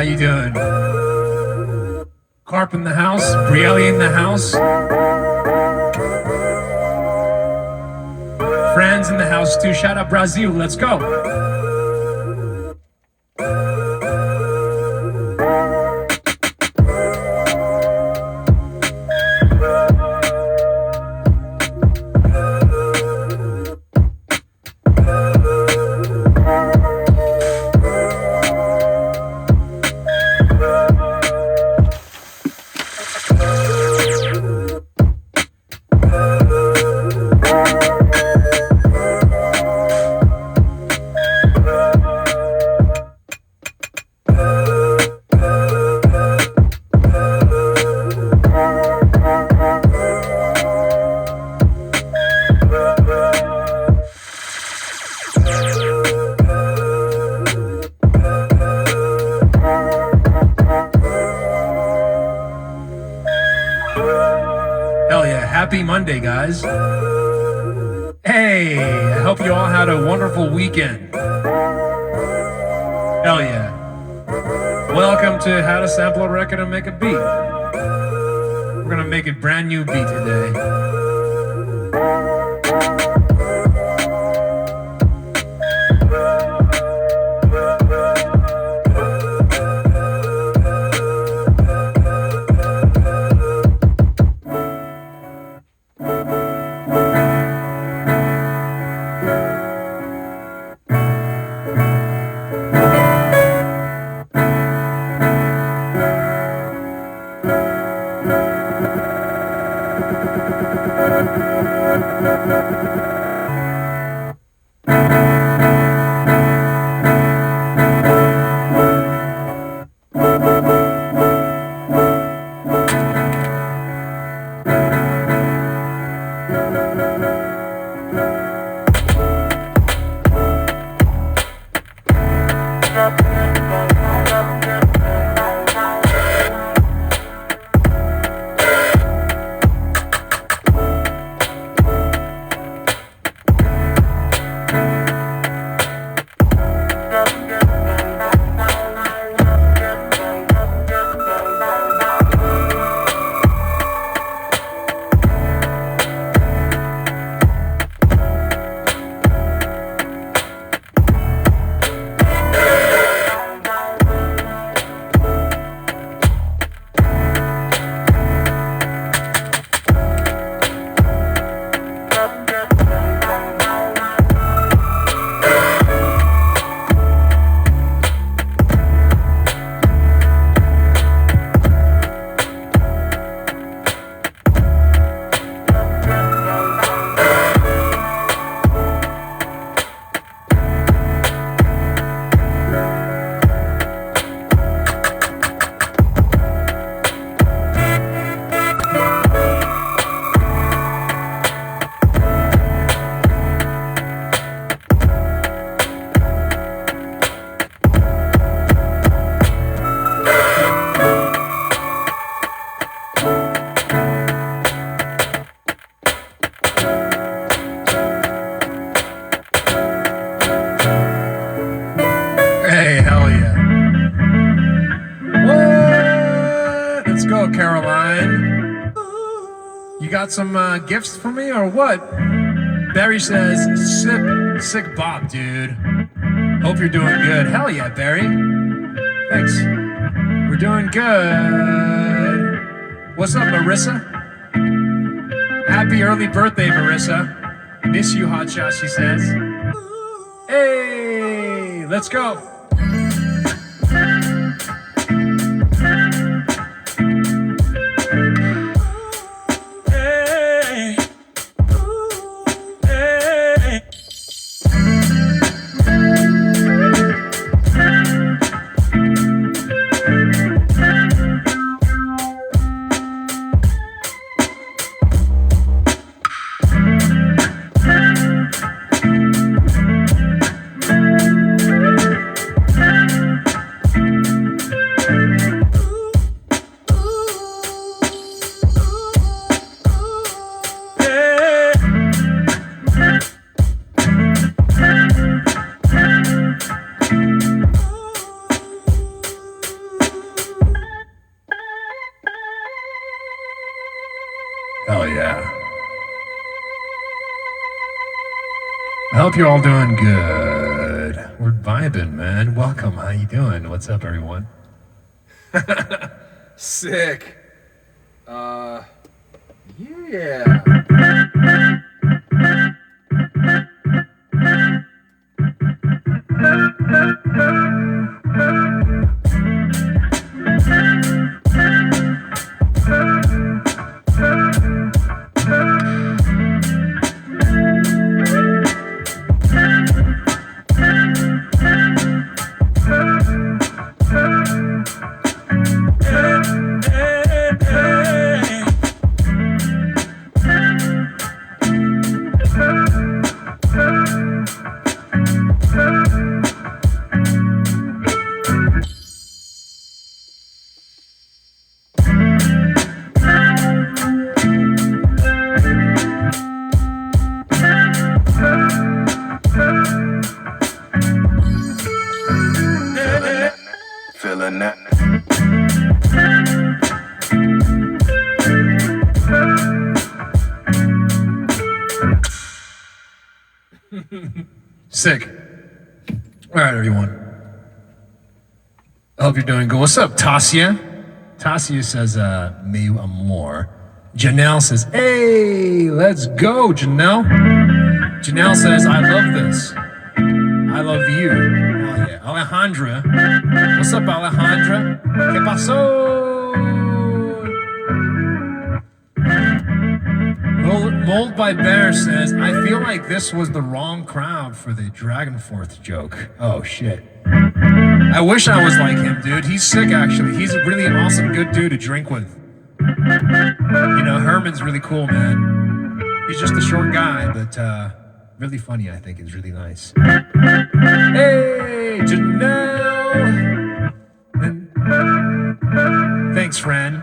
How you doing? Carp in the house, Brielle in the house, Franz in the house too. Shout out Brazil, let's go. Hell yeah, happy Monday, guys. Hey, I hope you all had a wonderful weekend. Hell yeah. Welcome to How to Sample a Record and Make a Beat. We're gonna make a brand new beat today. Hey, hell yeah. What? Let's go, Caroline. You got some gifts for me or what? Barry says, sick Bob, dude. Hope you're doing good. Hell yeah, Barry. Thanks. We're doing good. What's up, Marissa? Happy early birthday, Marissa. Miss you, hotshot, she says. Hey, let's go. Hell yeah. I hope you're all doing good. We're vibing, man. Welcome. How you doing? What's up, everyone? Sick. Yeah. Feeling that. Sick. All right, everyone. I hope you're doing good. What's up, Tasia? Tasia says, meu amor. Janelle says, hey, let's go, Janelle. Janelle says, I love this. I love you. Hell yeah. Alejandra. What's up, Alejandra? ¿Qué pasó? Mold by Bear says, I feel like this was the wrong crowd for the Dragonforth joke. Oh, shit. I wish I was like him, dude. He's sick, actually. He's a really awesome, good dude to drink with. You know, Herman's really cool, man. He's just a short guy, but really funny, I think. It's really nice. Hey, Janelle! And thanks, friend.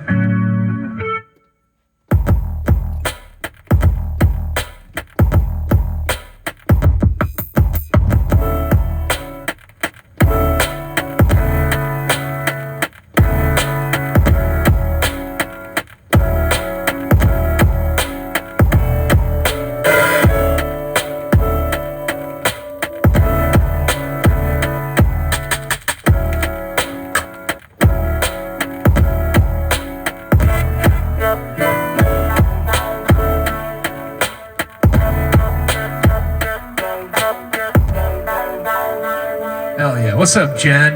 What's up, Jen?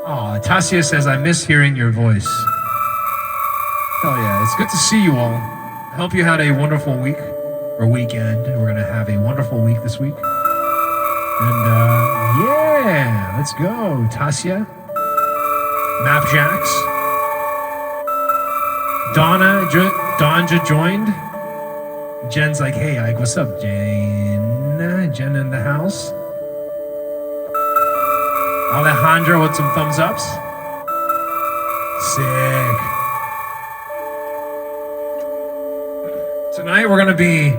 Aw, Tasia says, I miss hearing your voice. Hell yeah, it's good to see you all. I hope you had a wonderful week or weekend. We're gonna have a wonderful week this week. And yeah, let's go, Tasia. Mapjacks. Donja joined. Jen's like, hey, Ike, what's up, Jane? Jen in the house. Alejandro with some thumbs ups. Sick. Tonight we're going to be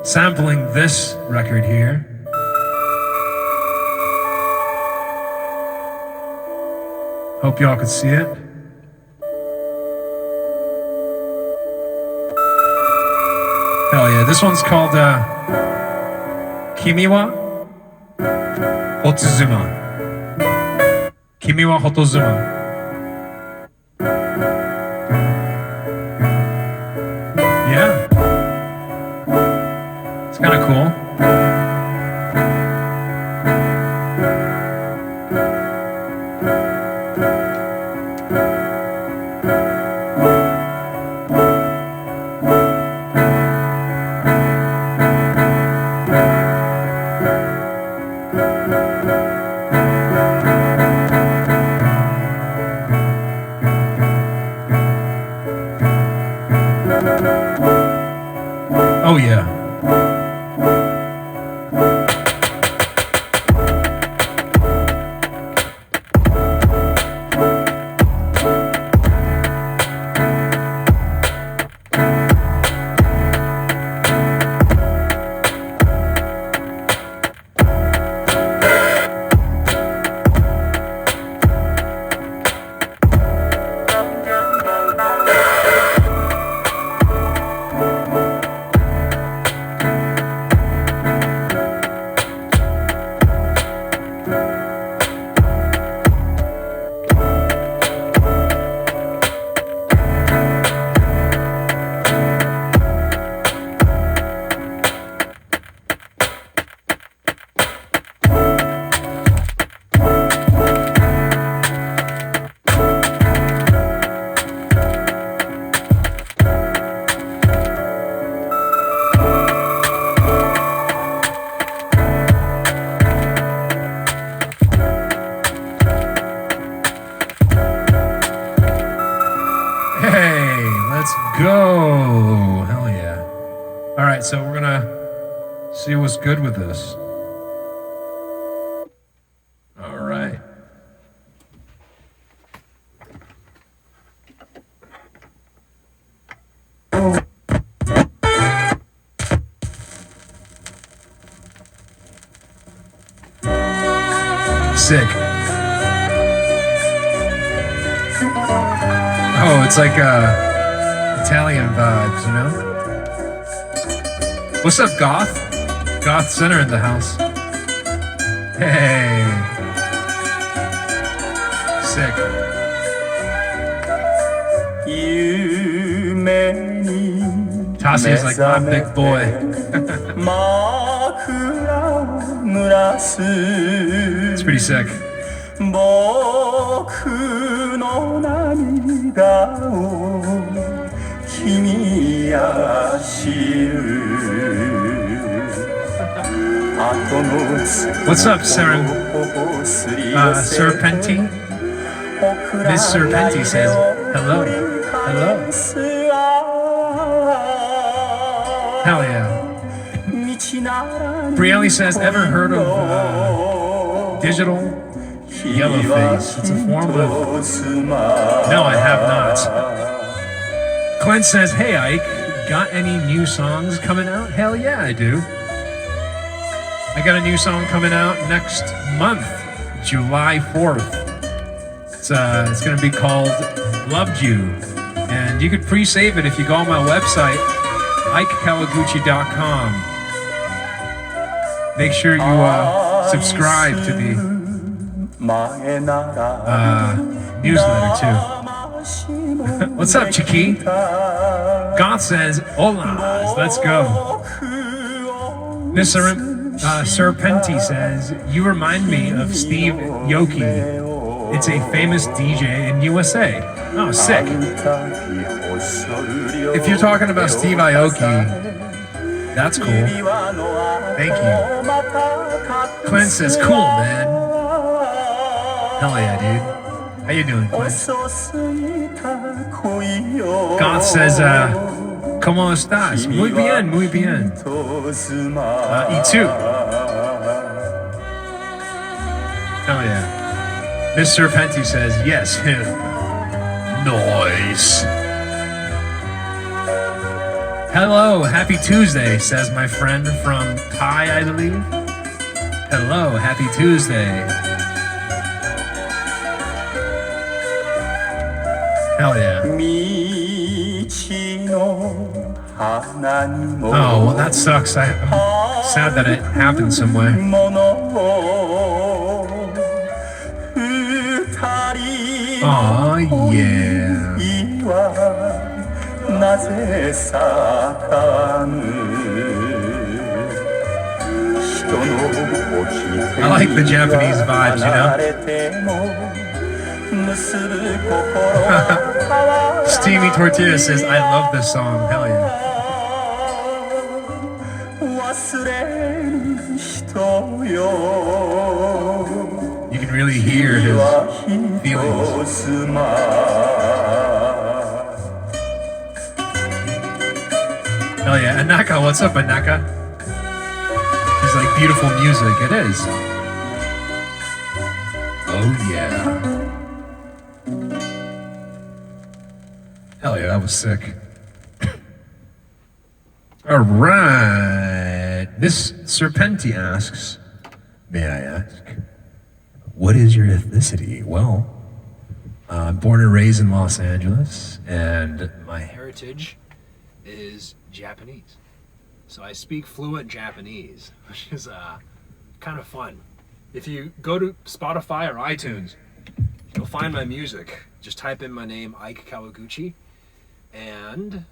sampling this record here. Hope y'all can see it. Hell yeah, this one's called Kimi wa Hotsuzuma. Kimi wa Hotozuma. Yeah. It's kind of cool. Oh yeah. Let's go. Hell yeah. All right, so we're gonna see what's good with this. All right. Sick. Oh, it's like Italian vibes, you know? What's up, Goth? Goth Center in the house. Hey. Sick. Tassi is like my big boy. It's pretty sick. 僕の涙を君が知る What's up, Serpenti? Miss Serpenti says, hello. Hello. Hell yeah. Brielle says, ever heard of digital yellowface? It's a form of... No, I have not. Clint says, hey Ike, got any new songs coming out? Hell yeah, I do. I got a new song coming out next month, July 4th. It's going to be called Loved You. And you could pre-save it if you go on my website, IkeKawaguchi.com. Make sure you subscribe to the newsletter too. What's up, Chiki? Goth says, hola, let's go. Miss Serpenti says, you remind me of Steve Aoki. It's a famous DJ in USA. Oh, sick. If you're talking about Steve Aoki, that's cool. Thank you. Clint says, cool, man. Hell yeah, dude. How you doing, Clint? Goth says, ¿Cómo estás? Muy bien, muy bien. Y tú? Hell yeah. Miss Serpenti says, yes, him. Noise. Hello, happy Tuesday, says my friend from Pi, I believe. Hello, happy Tuesday. Hell yeah. Oh, well, that sucks. I'm sad that it happened some way. Aw, yeah. I like the Japanese vibes, you know? Steamy Tortilla says, I love this song. Hell yeah. You can really hear his feelings. Hell yeah. Anaka, what's up, Anaka? It's like beautiful music. It is. Oh yeah. Hell yeah, that was sick. All right. This Serpenti asks, may I ask, what is your ethnicity? Well, I'm born and raised in Los Angeles, and my heritage is Japanese. So I speak fluent Japanese, which is kind of fun. If you go to Spotify or iTunes, you'll find my music. Just type in my name, Ike Kawaguchi. And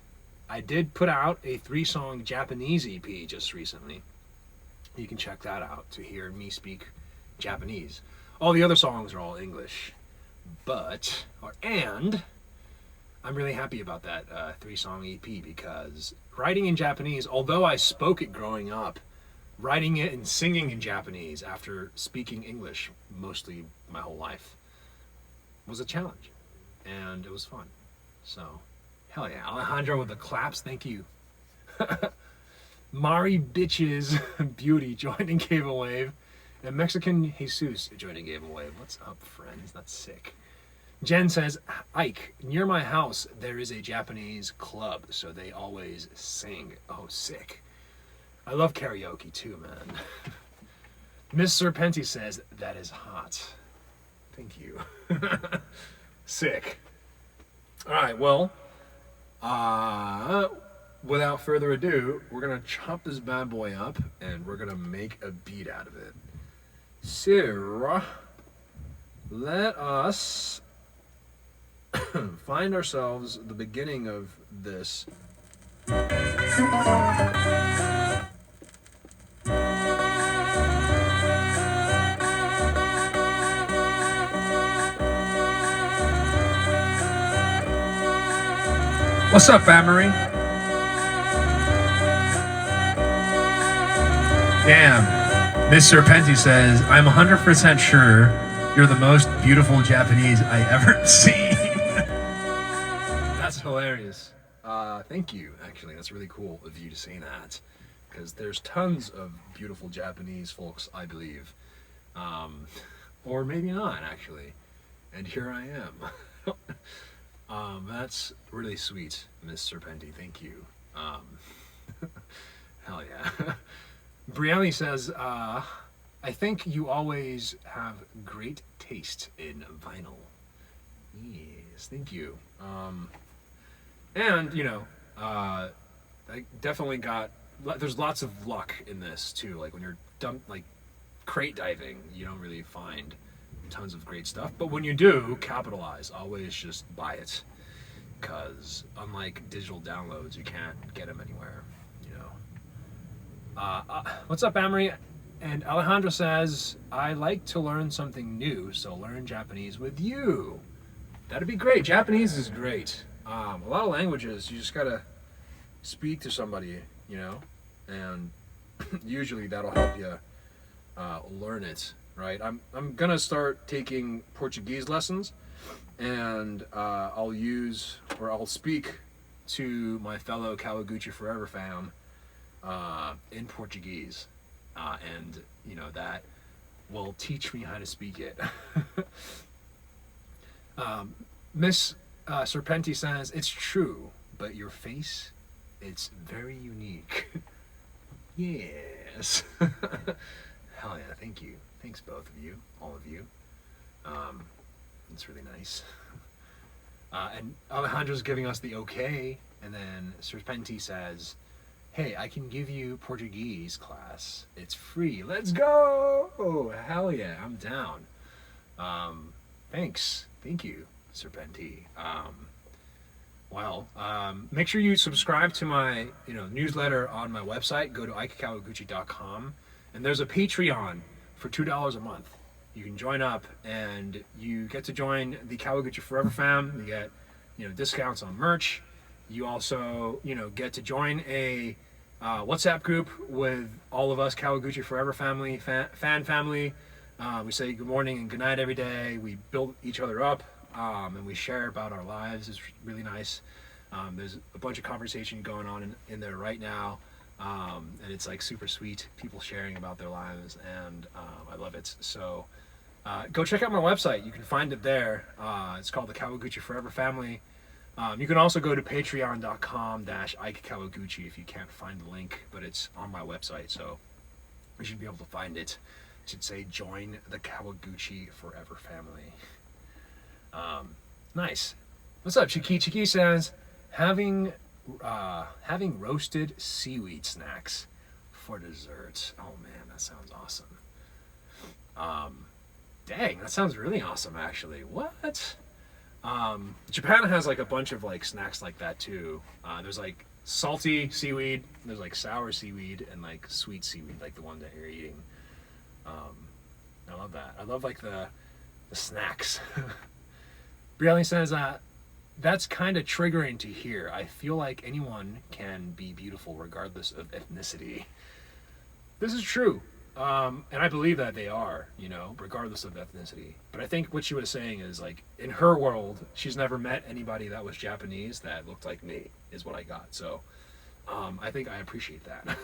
I did put out a 3-song Japanese EP just recently. You can check that out to hear me speak Japanese. All the other songs are all English. And I'm really happy about that 3-song EP because writing in Japanese, although I spoke it growing up, writing it and singing in Japanese after speaking English mostly my whole life was a challenge. And it was fun. So, Hell yeah. Alejandro with the claps. Thank you. Mari Bitches Beauty joined and gave a wave. And Mexican Jesus joined and gave a wave. What's up, friends? That's sick. Jen says, Ike, near my house there is a Japanese club, so they always sing. Oh, sick. I love karaoke too, man. Miss Serpenti says, that is hot. Thank you. Sick. All right, well, without further ado, we're going to chop this bad boy up and we're going to make a beat out of it. So, let us find ourselves the beginning of this. What's up, Amory? Damn. Miss Serpenti says, I'm 100% sure you're the most beautiful Japanese I ever seen. That's hilarious. Thank you, actually. That's really cool of you to say that. Because there's tons of beautiful Japanese folks, I believe. Or maybe not, actually. And here I am. That's really sweet, Miss Serpenti. Thank you. Hell yeah. Brianni says, I think you always have great taste in vinyl. Yes, thank you. And, you know, I definitely there's lots of luck in this, too. Like, when you're crate diving, you don't really find tons of great stuff. But when you do, capitalize. Always just buy it. Because, unlike digital downloads, you can't get them anywhere, you know. What's up, Amory? And Alejandro says, I like to learn something new, so learn Japanese with you. That'd be great. Japanese is great. A lot of languages, you just gotta speak to somebody, you know, and usually that'll help you learn it, right? I'm gonna start taking Portuguese lessons, and I'll speak to my fellow Kawaguchi Forever fam in Portuguese, and you know that will teach me how to speak it. Miss Serpenti says, it's true, but your face, it's very unique. Yes. Hell yeah, thank you. Thanks, both of you, all of you. It's really nice. And Alejandro's giving us the okay, and then Serpenti says, hey, I can give you Portuguese class. It's free. Let's go! Oh, hell yeah, I'm down. Thanks. Thank you, Serpenti. Make sure you subscribe to my newsletter on my website. Go to ikekawaguchi.com, and there's a Patreon for $2 a month. You can join up, and you get to join the Kawaguchi Forever fam. You get discounts on merch. You also get to join a WhatsApp group with all of us Kawaguchi Forever family, fan family. We say good morning and good night every day. We build each other up, and we share about our lives. It's really nice. There's a bunch of conversation going on in there right now, and it's like super sweet. People sharing about their lives, and I love it. So go check out my website. You can find it there. It's called the Kawaguchi Forever Family. You can also go to patreon.com/ikekawaguchi if you can't find the link, but it's on my website, so you should be able to find it. It should say join the Kawaguchi Forever Family. Nice. What's up, Chiki? Chiki says, having roasted seaweed snacks for dessert. Oh man, that sounds awesome. Dang, that sounds really awesome, actually. What? Japan has like a bunch of like snacks like that too. There's like salty seaweed, there's like sour seaweed, and like sweet seaweed, like the one that you're eating. I love that. I love like the snacks. Brianni says, that's kind of triggering to hear. I feel like anyone can be beautiful regardless of ethnicity. This is true. And I believe that they are, you know, regardless of ethnicity. But I think what she was saying is like in her world, she's never met anybody that was Japanese that looked like me, is what I got. So I think I appreciate that.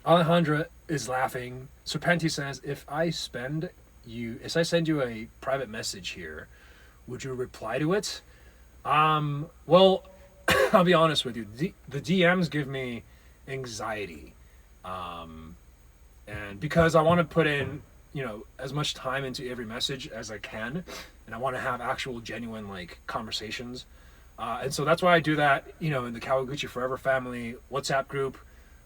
Alejandra is laughing. Serpenti says, if I send you a private message here, would you reply to it? Well, I'll be honest with you. The DMs give me anxiety. And because I want to put in, you know, as much time into every message as I can, and I want to have actual genuine like conversations. And so that's why I do that, you know, in the Kawaguchi Forever Family WhatsApp group,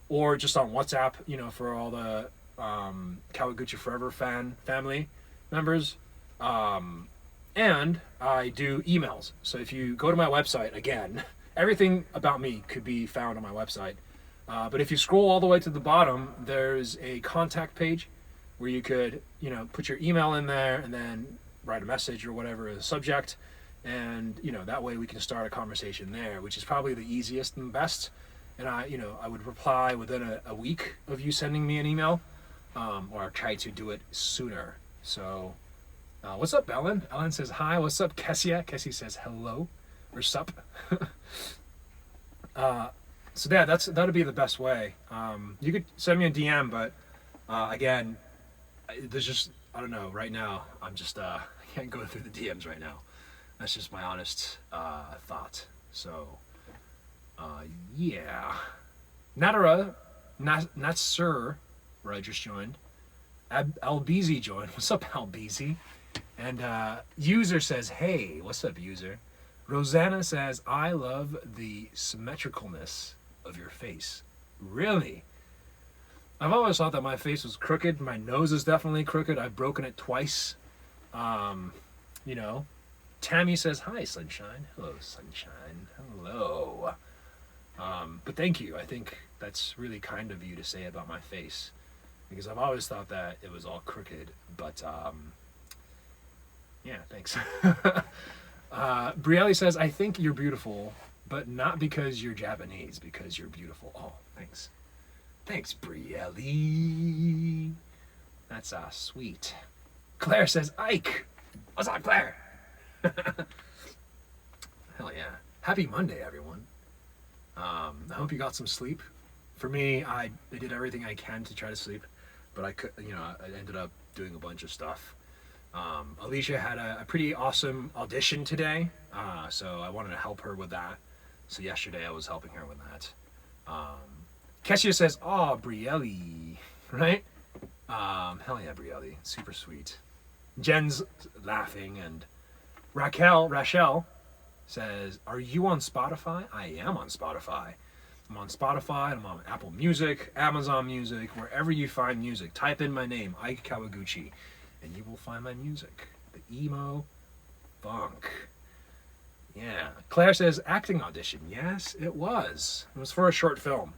or just on WhatsApp, you know, for all the Kawaguchi Forever family members. And I do emails. So if you go to my website, again, everything about me could be found on my website. But if you scroll all the way to the bottom, there's a contact page where you could, you know, put your email in there and then write a message or whatever as a subject. And, you know, that way we can start a conversation there, which is probably the easiest and best. And I would reply within a week of you sending me an email, or try to do it sooner. So, what's up, Ellen? Ellen says hi. What's up, Kessia? Kessie says hello, or sup. So yeah, that'd be the best way. You could send me a DM, but again, there's just, I don't know. Right now, I'm just I can't go through the DMs right now. That's just my honest thought. So. Yeah. Natara, Natsur, right, just joined. Albizi joined. What's up, Albizi? And User says, hey, what's up, User? Rosanna says, I love the symmetricalness of your face. Really? I've always thought that my face was crooked. My nose is definitely crooked. I've broken it twice. You know. Tammy says, hi, Sunshine. Hello, Sunshine. Hello. But thank you. I think that's really kind of you to say about my face, because I've always thought that it was all crooked, but yeah, thanks. Brielle says, I think you're beautiful, but not because you're Japanese, because you're beautiful. Oh, thanks. Thanks, Brielle. That's sweet. Claire says, Ike. What's up, Claire? Hell yeah. Happy Monday, everyone. I hope you got some sleep. For me, I did everything I can to try to sleep, but I could, you know, I ended up doing a bunch of stuff. Alicia had a pretty awesome audition today, so I wanted to help her with that. So yesterday I was helping her with that. Kessia says, "Oh, Brielle," right? Hell yeah, Brielle, super sweet. Jen's laughing, and Rachel says, are you on Spotify? I am on Spotify. I'm on Spotify, I'm on Apple Music, Amazon Music, wherever you find music. Type in my name, Ike Kawaguchi, and you will find my music. The emo funk. Yeah. Claire says, acting audition. Yes, it was. It was for a short film.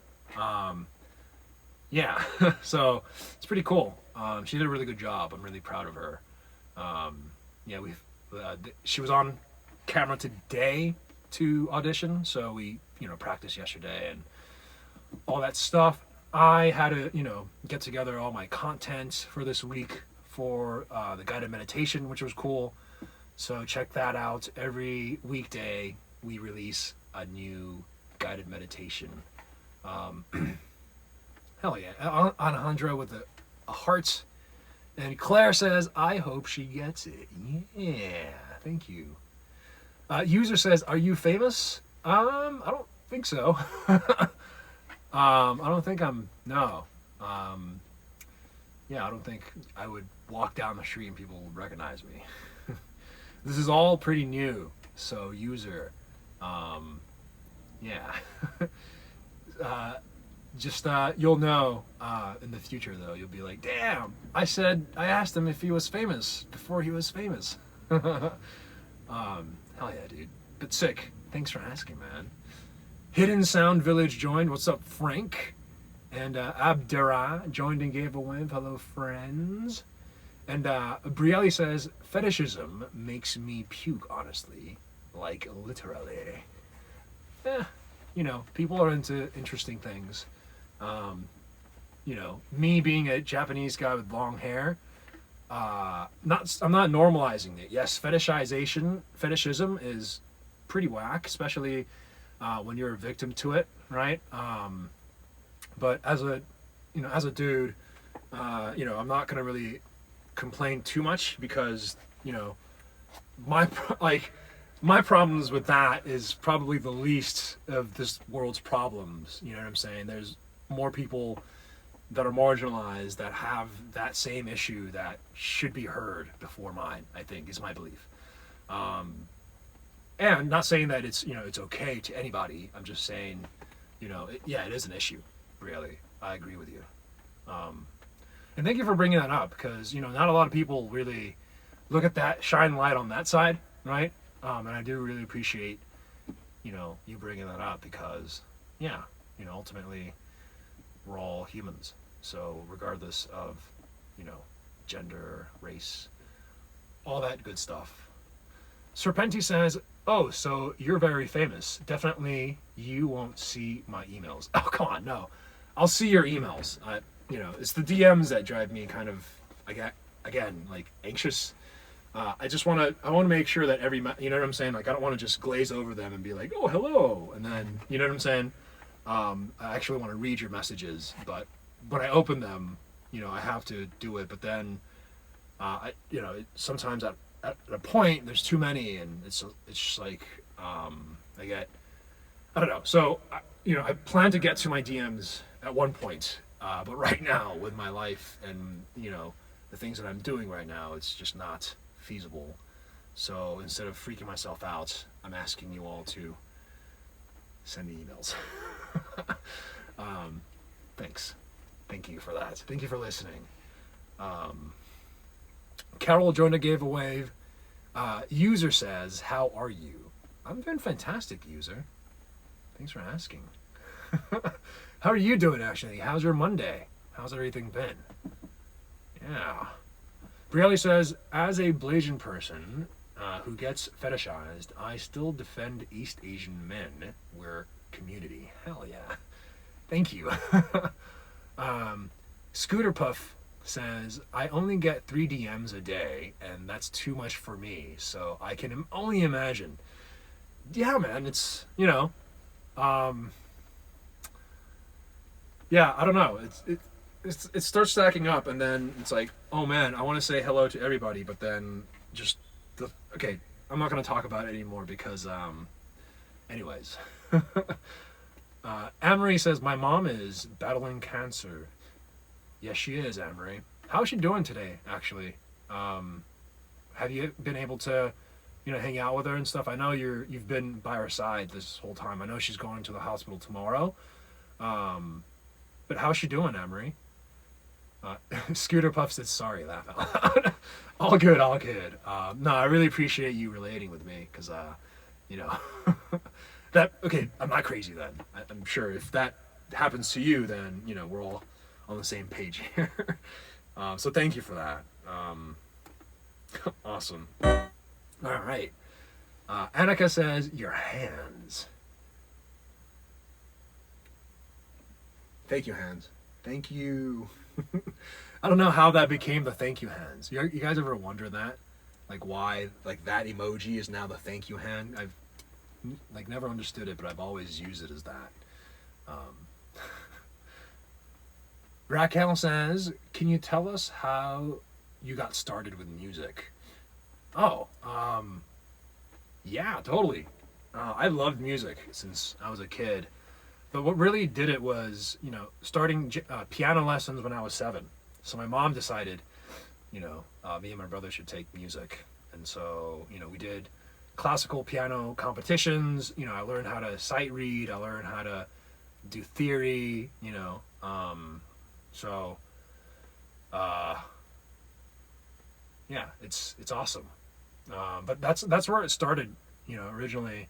Yeah, so it's pretty cool. She did a really good job. I'm really proud of her. Yeah, she was on camera today to audition, so we, you know, practiced yesterday and all that stuff. I had to, you know, get together all my content for this week for the guided meditation, which was cool. So check that out. Every weekday we release a new guided meditation. Hell yeah. Alejandra with a heart. And Claire says, I hope she gets it. Yeah, thank you. User says, are you famous? I don't think so. I don't think no. Yeah, I don't think I would walk down the street and people would recognize me. This is all pretty new. So User, yeah. Just you'll know in the future though. You'll be like, damn, I asked him if he was famous before he was famous. Hell yeah, dude. But sick. Thanks for asking, man. Hidden Sound Village joined. What's up, Frank? And Abdera joined and gave a wave. Hello, friends. And Brielle says, fetishism makes me puke, honestly. Like, literally. You know, people are into interesting things. you know, me being a Japanese guy with long hair, I'm not normalizing it. Yes, fetishism is pretty whack, especially when you're a victim to it, right? But as a dude, I'm not gonna really complain too much because, my problems with that is probably the least of this world's problems. You know what I'm saying? There's more people that are marginalized that have that same issue that should be heard before mine, I think, is my belief. And not saying that it's okay to anybody. I'm just saying, it is an issue, really. I agree with you. And thank you for bringing that up because, not a lot of people really look at that, shine light on that side, right? And I do really appreciate, you bringing that up because, ultimately we're all humans. So regardless of, gender, race, all that good stuff. Serpenti says, oh, so you're very famous. Definitely you won't see my emails. Oh, come on, no. I'll see your emails. It's the DMs that drive me kind of, anxious. I want to make sure that you know what I'm saying? Like, I don't want to just glaze over them and be like, oh, hello. And then, you know what I'm saying? I actually want to read your messages, but when I open them, I have to do it. But then, sometimes at a point, there's too many, and it's just like, I don't know. So, I plan to get to my DMs at one point, but right now, with my life and, the things that I'm doing right now, it's just not feasible. So instead of freaking myself out, I'm asking you all to send me emails. Thanks. Thank you for that. Thank you for listening. Carol Jonah gave a wave. User says, how are you? I'm doing fantastic, user. Thanks for asking. How are you doing, actually? How's your Monday? How's everything been? Yeah. Brielle says, as a Blasian person who gets fetishized, I still defend East Asian men. We're community. Hell yeah. Thank you. Scooter Puff says, I only get 3 DMs a day, and that's too much for me, so I can only imagine. Yeah, man, it's, yeah, I don't know. It starts stacking up, and then it's like, oh man, I want to say hello to everybody, but then just okay, I'm not going to talk about it anymore because, anyways. Amory says, my mom is battling cancer. Yes, she is, Amory. How's she doing today, actually? Have you been able to, hang out with her and stuff? I know you've been by her side this whole time. I know she's going to the hospital tomorrow. But how's she doing, Amory? Scooter Puff says, sorry, laugh out loud. All good. No, I really appreciate you relating with me because, okay, I'm not crazy then. I'm sure if that happens to you, then, we're all on the same page here. So thank you for that. Awesome. All right. Annika says, your hands. Thank you, hands. Thank you. I don't know how that became the thank you hands. You guys ever wonder that? Like why, that emoji is now the thank you hand? I've never understood it, but I've always used it as that. Raquel says, can you tell us how you got started with music? Oh, yeah, totally. I loved music since I was a kid. But what really did it was, starting piano lessons when I was 7. So my mom decided, me and my brother should take music. And so, we did classical piano competitions. I learned how to sight read. I learned how to do theory, yeah, it's awesome. But that's where it started, originally.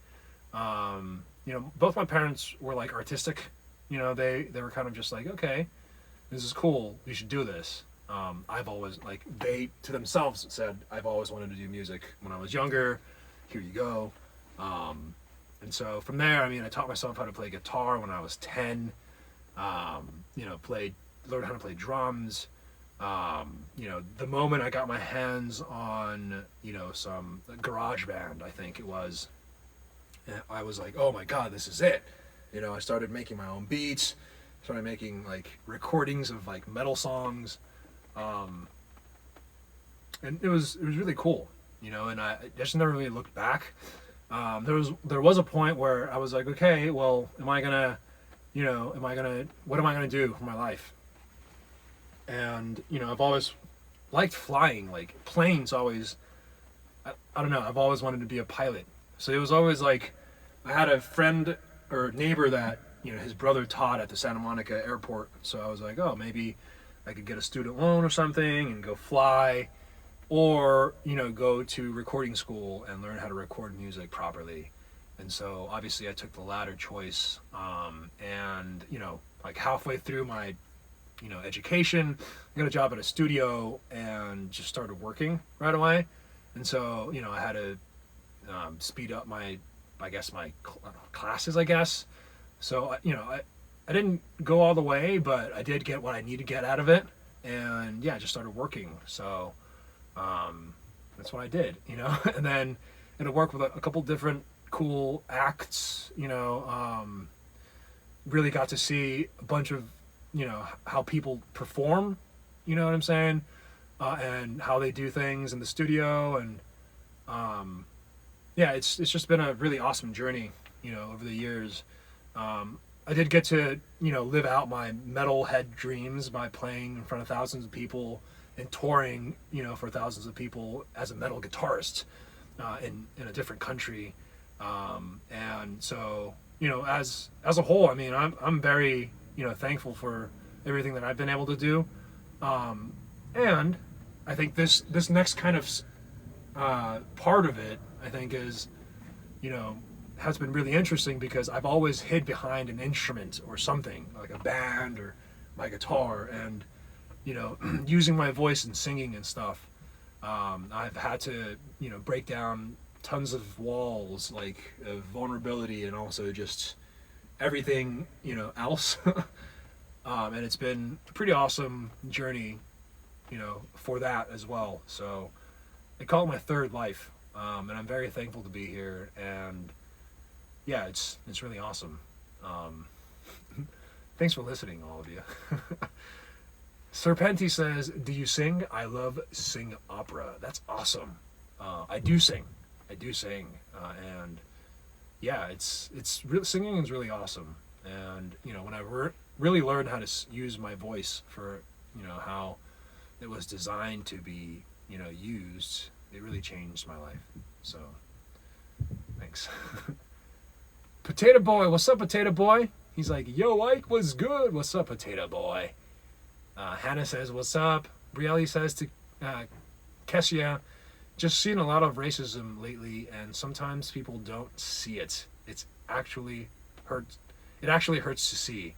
Both my parents were artistic. They were kind of just like, okay, this is cool. We should do this. I've always they to themselves said, I've always wanted to do music when I was younger. Here you go. And so from there, I taught myself how to play guitar when I was 10. Played learned how to play drums. You know, the moment I got my hands on, you know, some garage band, I think it was, I was like, oh my God, this is it. You know, I started making my own beats, started making like recordings of like metal songs. And it was really cool, you know, and I just never really looked back. There was a point where I was like, okay, well, what am I gonna do for my life? And, you know, I've always liked flying, like planes always, I don't know, I've always wanted to be a pilot. So it was always like, I had a friend or neighbor that, you know, his brother taught at the Santa Monica airport. So I was like, oh, maybe I could get a student loan or something and go fly, or, you know, go to recording school and learn how to record music properly. And so obviously I took the latter choice. And, you know, like halfway through my, you know, education, I got a job at a studio and just started working right away. And so, you know, I had to speed up my classes, I guess. So, you know, I didn't go all the way, but I did get what I needed to get out of it. And yeah, I just started working. So that's what I did, you know. And then I worked with a couple different cool acts, you know. Really got to see a bunch of, you know, how people perform, you know what I'm saying, and how they do things in the studio. And yeah, it's just been a really awesome journey, you know, over the years. I did get to, you know, live out my metalhead dreams by playing in front of thousands of people and touring, you know, for thousands of people as a metal guitarist in a different country. And so, you know, as a whole, I mean, I'm very, you know, thankful for everything that I've been able to do. And I think this next kind of part of it, I think, is, you know, has been really interesting because I've always hid behind an instrument or something, like a band or my guitar, and, you know, using my voice and singing and stuff. I've had to, you know, break down tons of walls, like of vulnerability and also just everything, you know, else. And it's been a pretty awesome journey, you know, for that as well. So I call it my third life, and I'm very thankful to be here. And yeah, it's really awesome. Thanks for listening, all of you. Serpenti says, do you sing? I love sing opera. That's awesome. I do sing. And yeah, it's singing is really awesome. And, you know, when I really learned how to use my voice for, you know, how it was designed to be, you know, used, it really changed my life. So thanks. Potato Boy, what's up, Potato Boy? He's like, yo, Ike, what's good? What's up, Potato Boy? Hannah says, what's up? Brielle says to Kessia, just seen a lot of racism lately, and sometimes people don't see it. It actually hurts to see.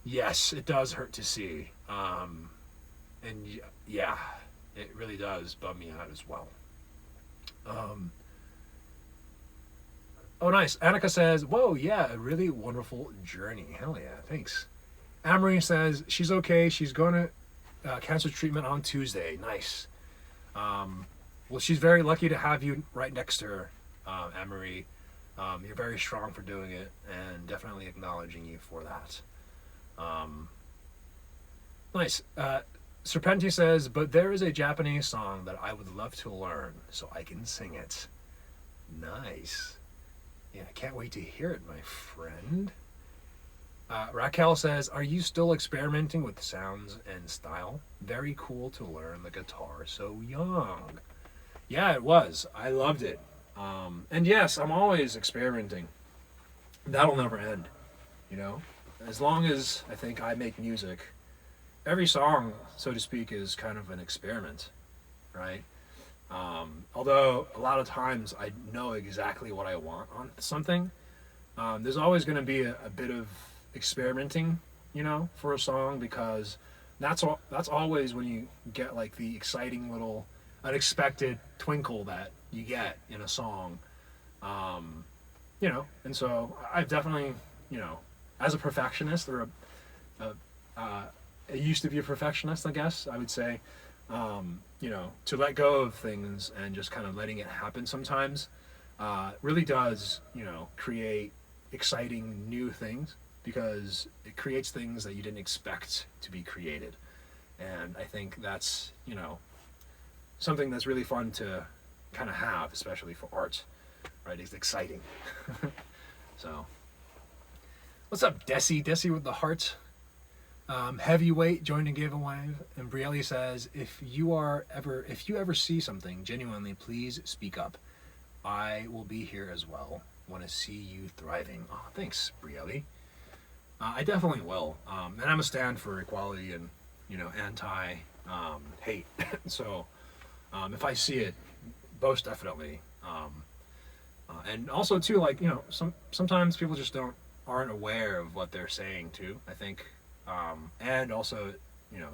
Yes, it does hurt to see. And yeah, it really does bum me out as well. Oh, nice. Annika says, whoa, yeah, a really wonderful journey. Hell yeah, thanks. Amory says, she's okay. She's going to cancer treatment on Tuesday. Nice. Well, she's very lucky to have you right next to her, Amory. You're very strong for doing it, and definitely acknowledging you for that. Nice. Serpenti says, but there is a Japanese song that I would love to learn so I can sing it. Nice. Yeah, I can't wait to hear it, my friend. Raquel says, are you still experimenting with sounds and style? Very cool to learn the guitar so young. Yeah, it was. I loved it. And yes, I'm always experimenting. That'll never end, you know? As long as I think I make music, every song, so to speak, is kind of an experiment, right? Although a lot of times I know exactly what I want on something. There's always going to be a bit of experimenting, you know, for a song, because that's always when you get like the exciting little unexpected twinkle that you get in a song. You know, and so I've definitely, you know, as a perfectionist or used to be a perfectionist, I guess I would say. You know, to let go of things and just kind of letting it happen sometimes really does, you know, create exciting new things, because it creates things that you didn't expect to be created. And I think that's, you know, something that's really fun to kind of have, especially for art, right? It's exciting. So, what's up, Desi? Desi with the heart. Heavyweight joined a giveaway, and Brielle says, if you ever see something genuinely, please speak up. I will be here as well. Want to see you thriving. Oh, thanks, Brielle. I definitely will. And I'm a stand for equality and, you know, anti hate. So if I see it, most definitely. And also too, like, you know, sometimes people just aren't aware of what they're saying too, I think. And also, you know,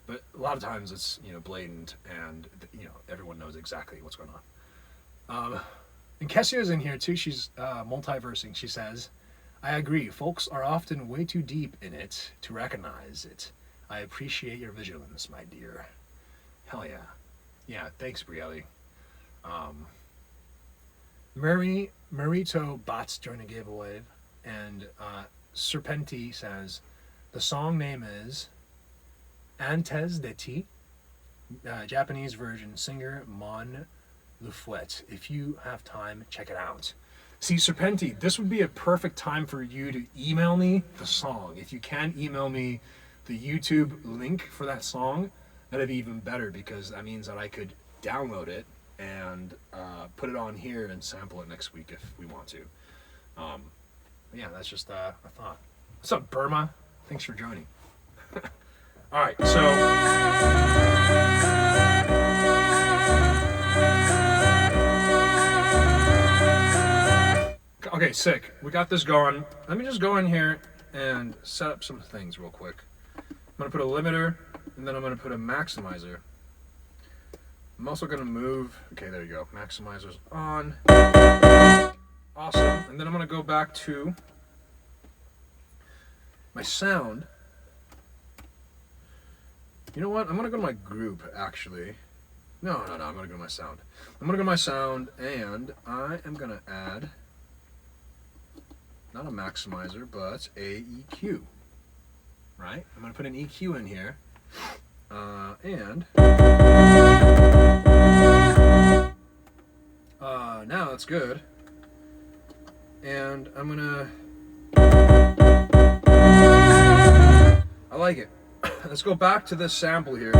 but a lot of times it's, you know, blatant, and, you know, everyone knows exactly what's going on. And Kessia's in here too. She's multiversing. She says, I agree. Folks are often way too deep in it to recognize it. I appreciate your vigilance, my dear. Hell yeah. Yeah, thanks, Brielle. Marito Bots joined a giveaway, and Serpenti says, the song name is Antes de Ti, Japanese version, singer Mon Lafouette. If you have time, check it out. See, Serpenti, this would be a perfect time for you to email me the song. If you can email me the YouTube link for that song, that'd be even better, because that means that I could download it and put it on here and sample it next week if we want to. Yeah, that's just a thought. What's up, Burma? Thanks for joining. All right, so okay, sick. We got this going. Let me just go in here and set up some things real quick. I'm gonna put a limiter, and then I'm gonna put a maximizer. I'm also gonna move. Okay, there you go. Maximizer's on. Awesome. And then I'm gonna go back to my sound. You know what? I'm gonna go to my group, actually. No, I'm gonna go to my sound. I'm gonna go to my sound, and I am gonna add not a maximizer, but a EQ. Right? I'm gonna put an EQ in here, and now that's good. And I'm gonna. I like it. Let's go back to this sample here.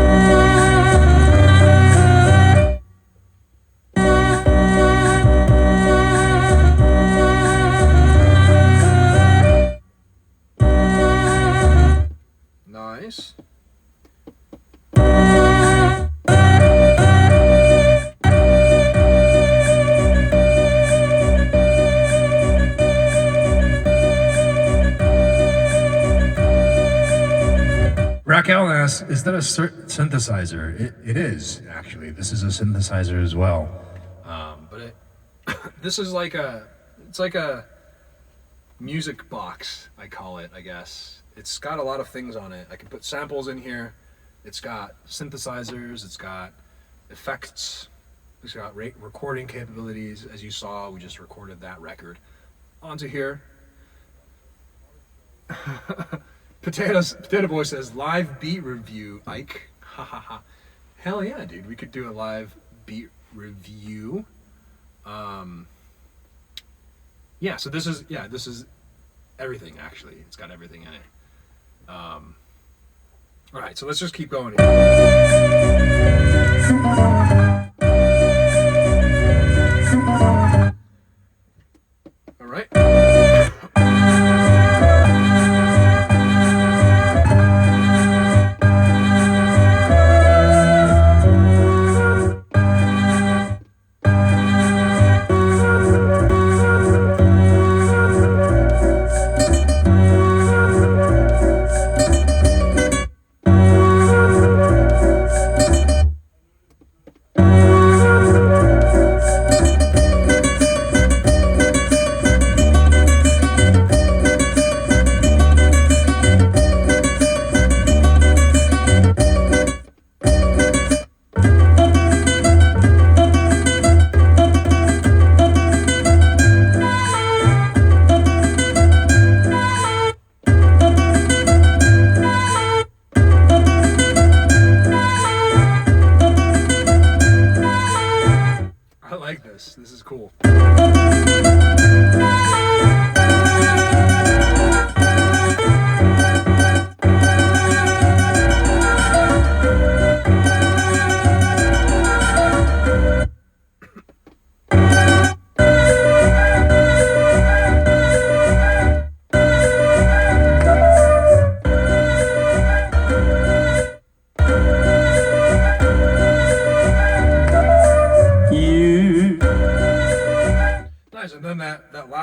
Nice. Raquel asks, is that a synthesizer? It is, actually. This is a synthesizer as well. But this is it's like a music box, I call it, I guess. It's got a lot of things on it. I can put samples in here. It's got synthesizers. It's got effects. It's got recording capabilities. As you saw, we just recorded that record onto here. Potato Boy says, live beat review, Ike. Ha ha ha. Hell yeah, dude. We could do a live beat review. Yeah, so this is everything, actually. It's got everything in it. All right, so let's just keep going All right.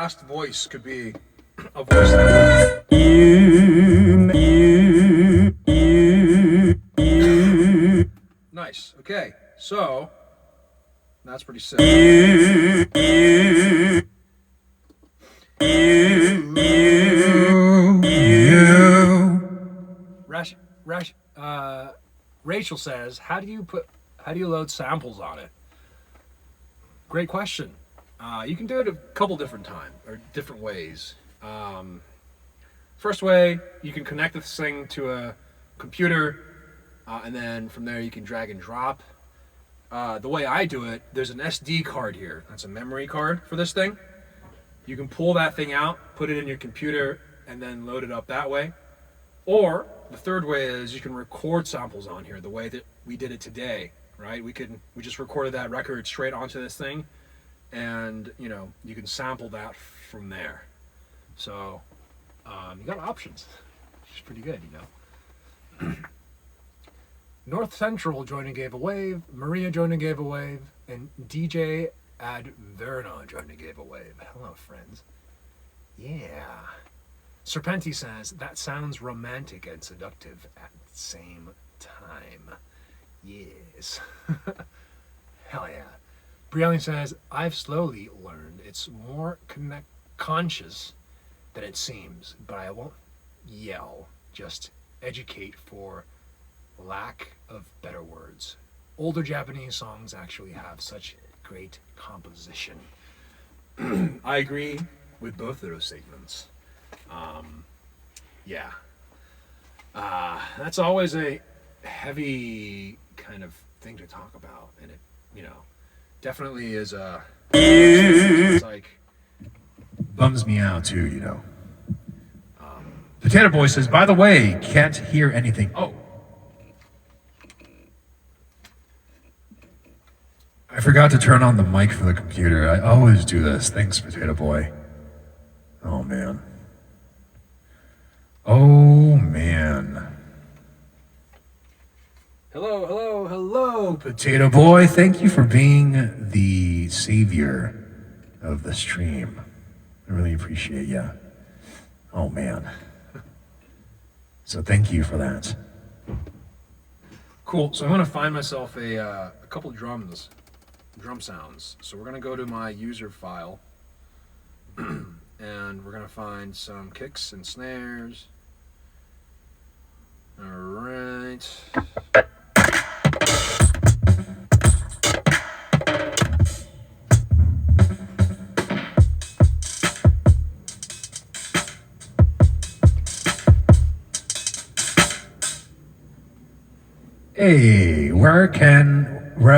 last voice could be a voice that nice. Okay, so that's pretty sick. Rachel says, how do you load samples on it? Great question. You can do it a couple different ways. First way, you can connect this thing to a computer, and then from there you can drag and drop. The way I do it, there's an SD card here. That's a memory card for this thing. You can pull that thing out, put it in your computer, and then load it up that way. Or the third way is you can record samples on here the way that we did it today, right? We just recorded that record straight onto this thing, and you can sample that from there. So you got options, which is pretty good, North Central joined and gave a wave, Maria joined and gave a wave, and DJ Adverna joined and gave a wave. Hello, friends. Yeah. Serpenti says, that sounds romantic and seductive at the same time. Yes. Hell yeah. Brielle says, I've slowly learned it's more conscious than it seems, but I won't yell, just educate for lack of better words. Older Japanese songs actually have such great composition. I agree with both of those statements. Yeah. That's always a heavy kind of thing to talk about, and it, definitely is it's like bums me out too, Potato Boy says, by the way, can't hear anything. Oh. I forgot to turn on the mic for the computer. I always do this. Thanks, Potato Boy. Oh, man. Oh, man. Hello, Potato Boy. Thank you for being the savior of the stream. I really appreciate you. Oh, man. So thank you for that. Cool. So I'm going to find myself a couple drum sounds. So we're going to go to my user file and we're going to find some kicks and snares. All right. Hey, where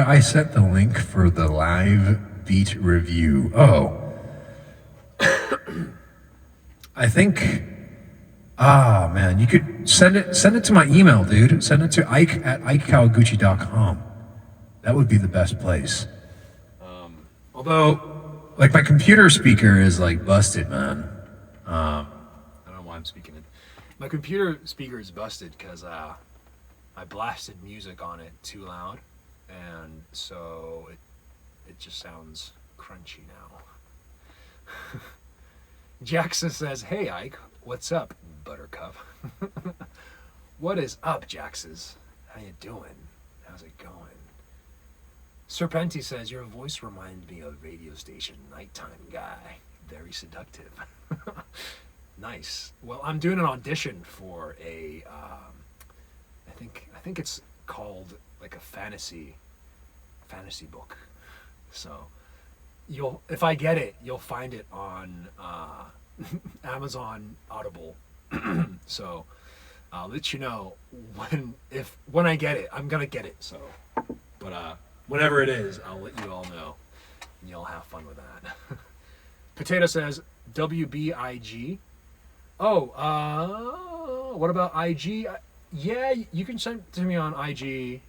I sent the link for the live beat review. Oh. I think, man, you could send it to my email, dude. Send it to ike@ikekawaguchi.com. That would be the best place. Although, like, my computer speaker is, like, busted, man. I don't know why I'm speaking it. My computer speaker is busted because, I blasted music on it too loud, and so it just sounds crunchy now. Jackson says, hey Ike, what's up, Buttercup? What is up, Jaxes? How you doing? How's it going? Serpenti says, your voice reminds me of radio station nighttime guy. Very seductive. Nice. Well, I'm doing an audition for a I think it's called like a fantasy book. So if I get it, you'll find it on Amazon Audible. So I'll let you know when I get it. I'm gonna get it. So, but whenever it is, I'll let you all know, and you'll have fun with that. Potato says WBIG. Oh, what about IG? Yeah, you can send it to me on IG,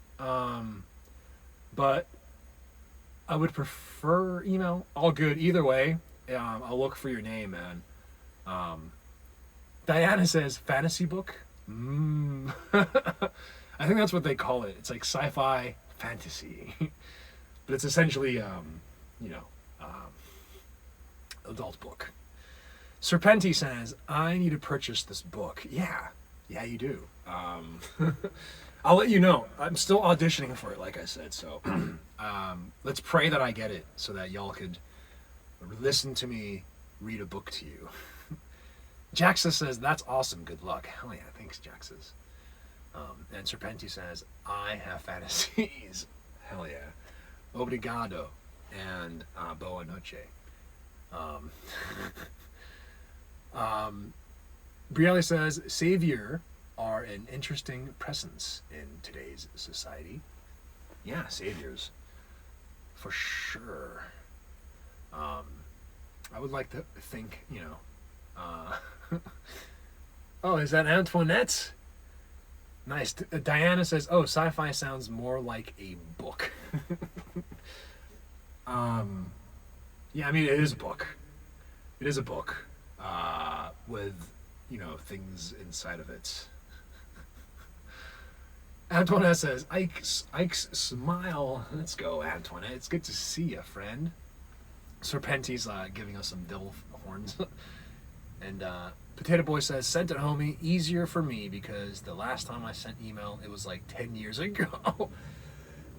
but I would prefer email. All good, either way. I'll look for your name, man. Diana says fantasy book. I think that's what they call it. It's like sci-fi fantasy, but it's essentially, adult book. Serpenti says, I need to purchase this book. Yeah, you do. I'll let you know. I'm still auditioning for it, like I said. So let's pray that I get it so that y'all could listen to me read a book to you. Jaxa says, that's awesome. Good luck. Hell yeah. Thanks, Jaxas. And Serpenti says, I have fantasies. Hell yeah. Obrigado. And boa noche. Brielle says, Savior are an interesting presence in today's society. Yeah, saviors. For sure. I would like to think, oh, is that Antoinette? Nice. Diana says, oh, sci-fi sounds more like a book. Yeah, I mean, it is a book. It is a book with, things inside of it. Antoinette says, Ike's smile. Let's go, Antoinette. It's good to see you, friend. Serpenti's giving us some devil horns. And Potato Boy says, sent it, homie. Easier for me because the last time I sent email, it was like 10 years ago.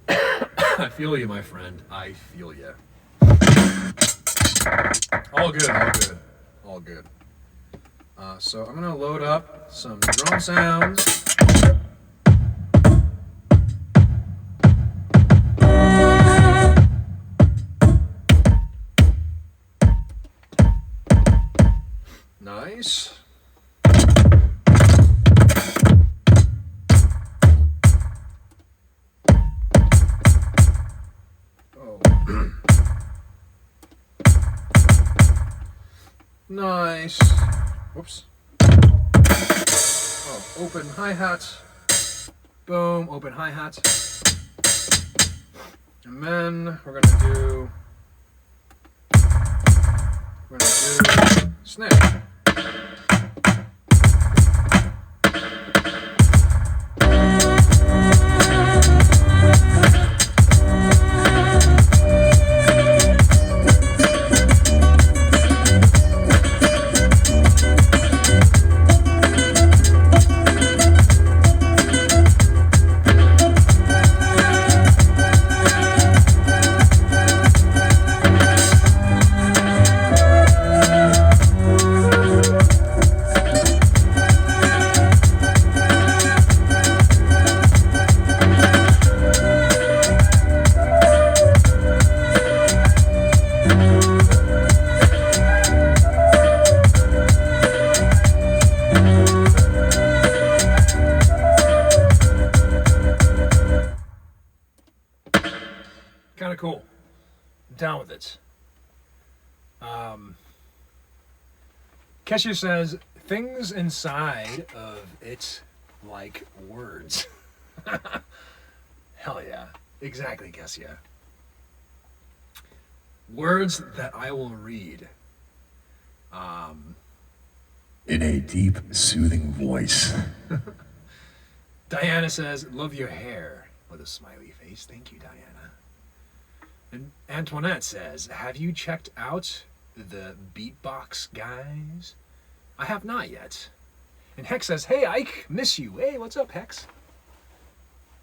I feel you, my friend. I feel you. All good, all good, all good. So I'm gonna load up some drum sounds. Nice. Oh. Nice. Whoops. Oh, open hi-hat. Boom, open hi-hat. And then we're gonna do snare. Kind of cool. I'm down with it. Kesha says, things inside of it like words. Hell yeah. Exactly, Kesha. Words that I will read. In a deep, soothing voice. Diana says, love your hair, with a smiley face. Thank you, Diana. And Antoinette says, have you checked out the Beatbox guys? I have not yet. And Hex says, hey, Ike, miss you. Hey, what's up, Hex?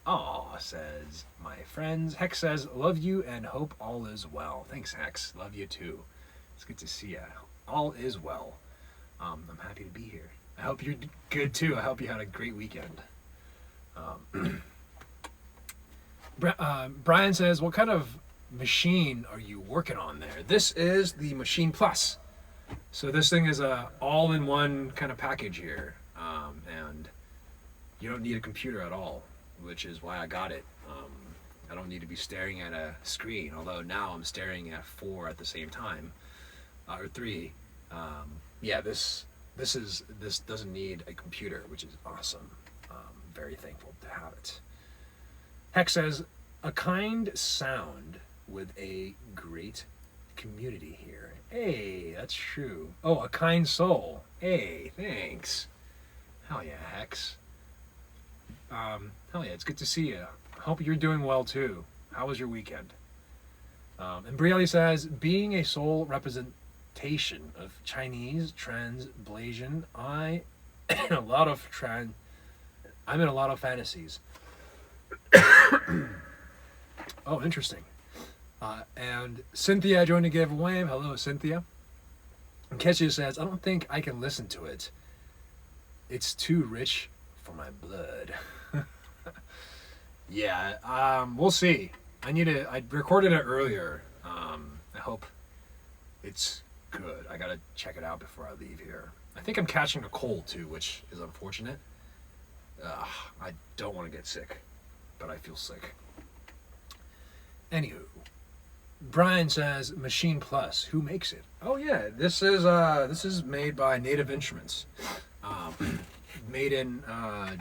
Aw, says my friends. Hex says, love you and hope all is well. Thanks, Hex. Love you too. It's good to see you. All is well. I'm happy to be here. I hope you're good too. I hope you had a great weekend. Brian says, what kind of machine are you working on there? This is the Machine Plus. So this thing is a all-in-one kind of package here. And you don't need a computer at all, which is why I got it. I don't need to be staring at a screen, although now I'm staring at 4 at the same time, or 3. Yeah, this doesn't need a computer, which is awesome. Very thankful to have it. Hex says, a kind sound with a great community here. Hey, that's true. Oh, a kind soul. Hey, thanks. Hell yeah, Hex. Hell yeah, it's good to see you. Hope you're doing well too. How was your weekend? And Brielle says, being a soul interpretation of Chinese translation. I'm in a lot of fantasies. Oh, interesting. And Cynthia joined the giveaway. Hello, Cynthia. And Kesha says, I don't think I can listen to it. It's too rich for my blood. Yeah, we'll see. I recorded it earlier. I hope it's good. I gotta check it out before I leave here. I think I'm catching a cold too, which is unfortunate. I don't want to get sick, but I feel sick. Anywho, Brian says Machine Plus. Who makes it? Oh yeah, this is made by Native Instruments, made in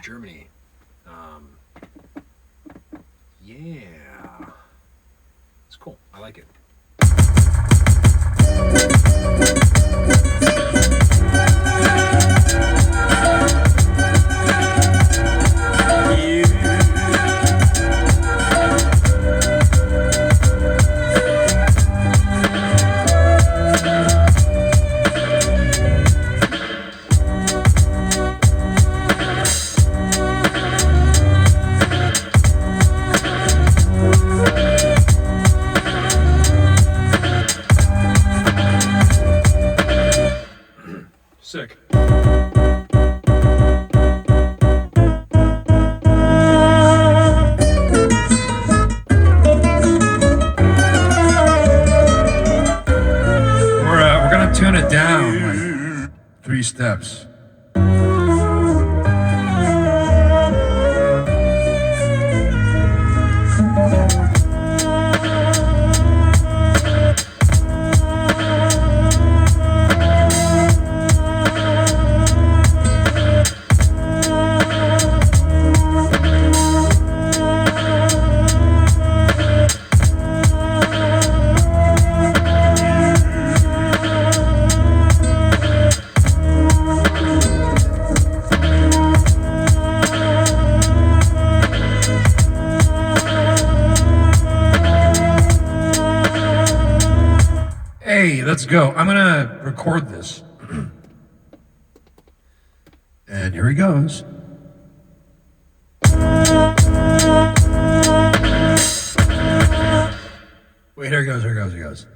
Germany. Yeah, it's cool. I like it. Sick. We're gonna tune it down like 3 steps. Hey, let's go. I'm gonna record this. And here he goes. Wait, here he goes, here he goes, here he goes.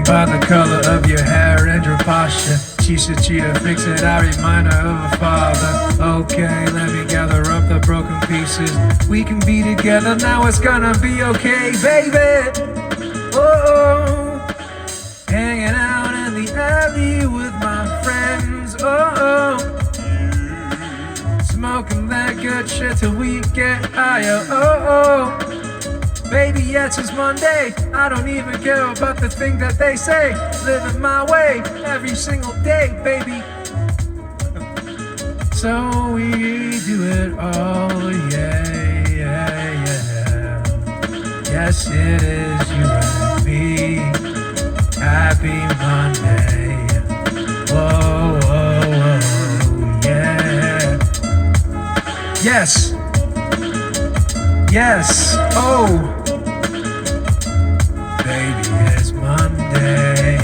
by the color of your hair and your posture. Cheetah, cheetah, fix it, I remind her of a father. Okay, let me gather up the broken pieces. We can be together, now it's gonna be okay, baby. Oh, hanging out in the alley with my friends. Oh, smoking that good shit till we get higher. Oh, baby, yes, it's Monday. I don't even care about the thing that they say. Living my way every single day, baby. So we do it all, yeah, yeah, yeah. Yes, it is you and me. Happy Monday. Whoa, whoa, whoa, yeah. Yes. Yes. Oh. Baby, it's Monday.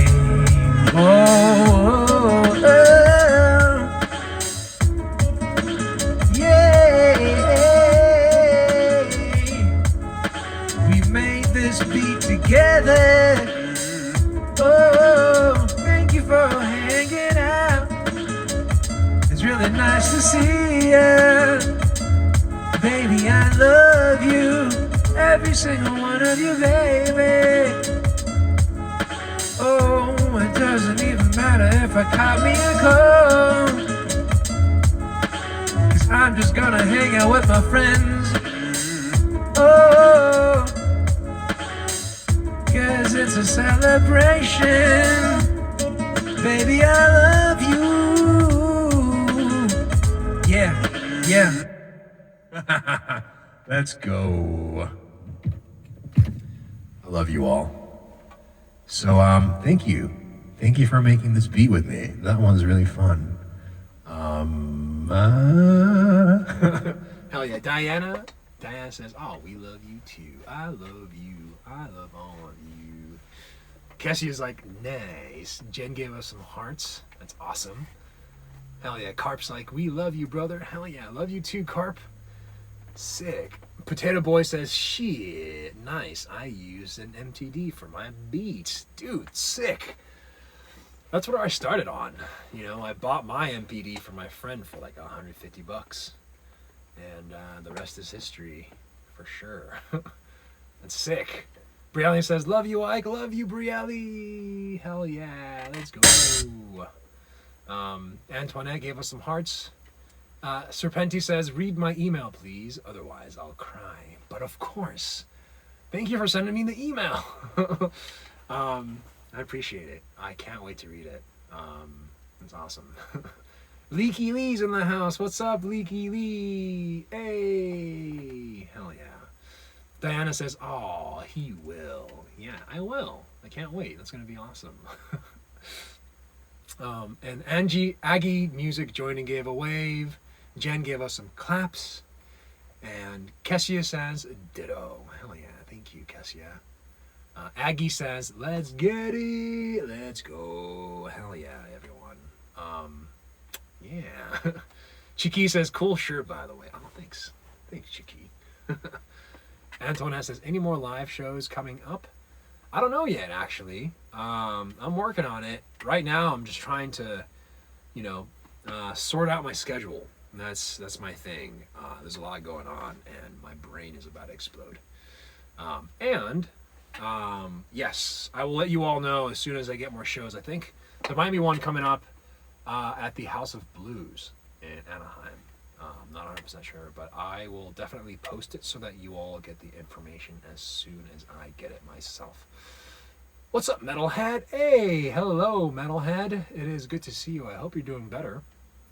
Oh, oh, oh. Yeah. We made this beat together. Oh, thank you for hanging out. It's really nice to see you. Baby, I love you. Every single one of you, baby. Oh, it doesn't even matter if I caught me a cold. 'Cause I'm just gonna hang out with my friends. Oh, 'cause it's a celebration. Baby, I love you. Yeah, yeah. Let's go. I love you all. So, thank you. Thank you for making this beat with me. That one's really fun. Hell yeah, Diana. Diana says, "Oh, we love you too. I love you. I love all of you." Cassie is like, "Nice." Jen gave us some hearts. That's awesome. Hell yeah. Carp's like, "We love you, brother." Hell yeah, love you too, Carp. Sick. Potato Boy says, "Shit, nice. I used an MTD for my beats." Dude, sick. That's what I started on. You know, I bought my MPD for my friend for like $150. And the rest is history, for sure. That's sick. Brielle says, "Love you, Ike. Love you, Brielle." Hell yeah. Let's go. Antoinette gave us some hearts. Serpenti says, "Read my email, please. Otherwise, I'll cry." But of course. Thank you for sending me the email. I appreciate it. I can't wait to read it. It's awesome. Leaky Lee's in the house. What's up, Leaky Lee? Hey. Hell yeah. Diana says, "Oh, he will." Yeah, I will. I can't wait. That's going to be awesome. And Aggie Music joined and gave a wave. Jen gave us some claps. And Kessia says, "Ditto." Hell yeah. Thank you, Kessia. Aggie says, "Let's get it. Let's go." Hell yeah, everyone. Yeah. Chiki says, "Cool shirt, by the way." Oh, thanks. Thanks, Chiki. Antoinette says, "Any more live shows coming up?" I don't know yet, actually. I'm working on it. Right now, I'm just trying to, sort out my schedule. And that's my thing. There's a lot going on, and my brain is about to explode. Yes, I will let you all know as soon as I get more shows. I think there might be one coming up at the House of Blues in Anaheim. I'm not 100% sure, but I will definitely post it so that you all get the information as soon as I get it myself. What's up, Metalhead? Hey, hello, Metalhead. It is good to see you. I hope you're doing better.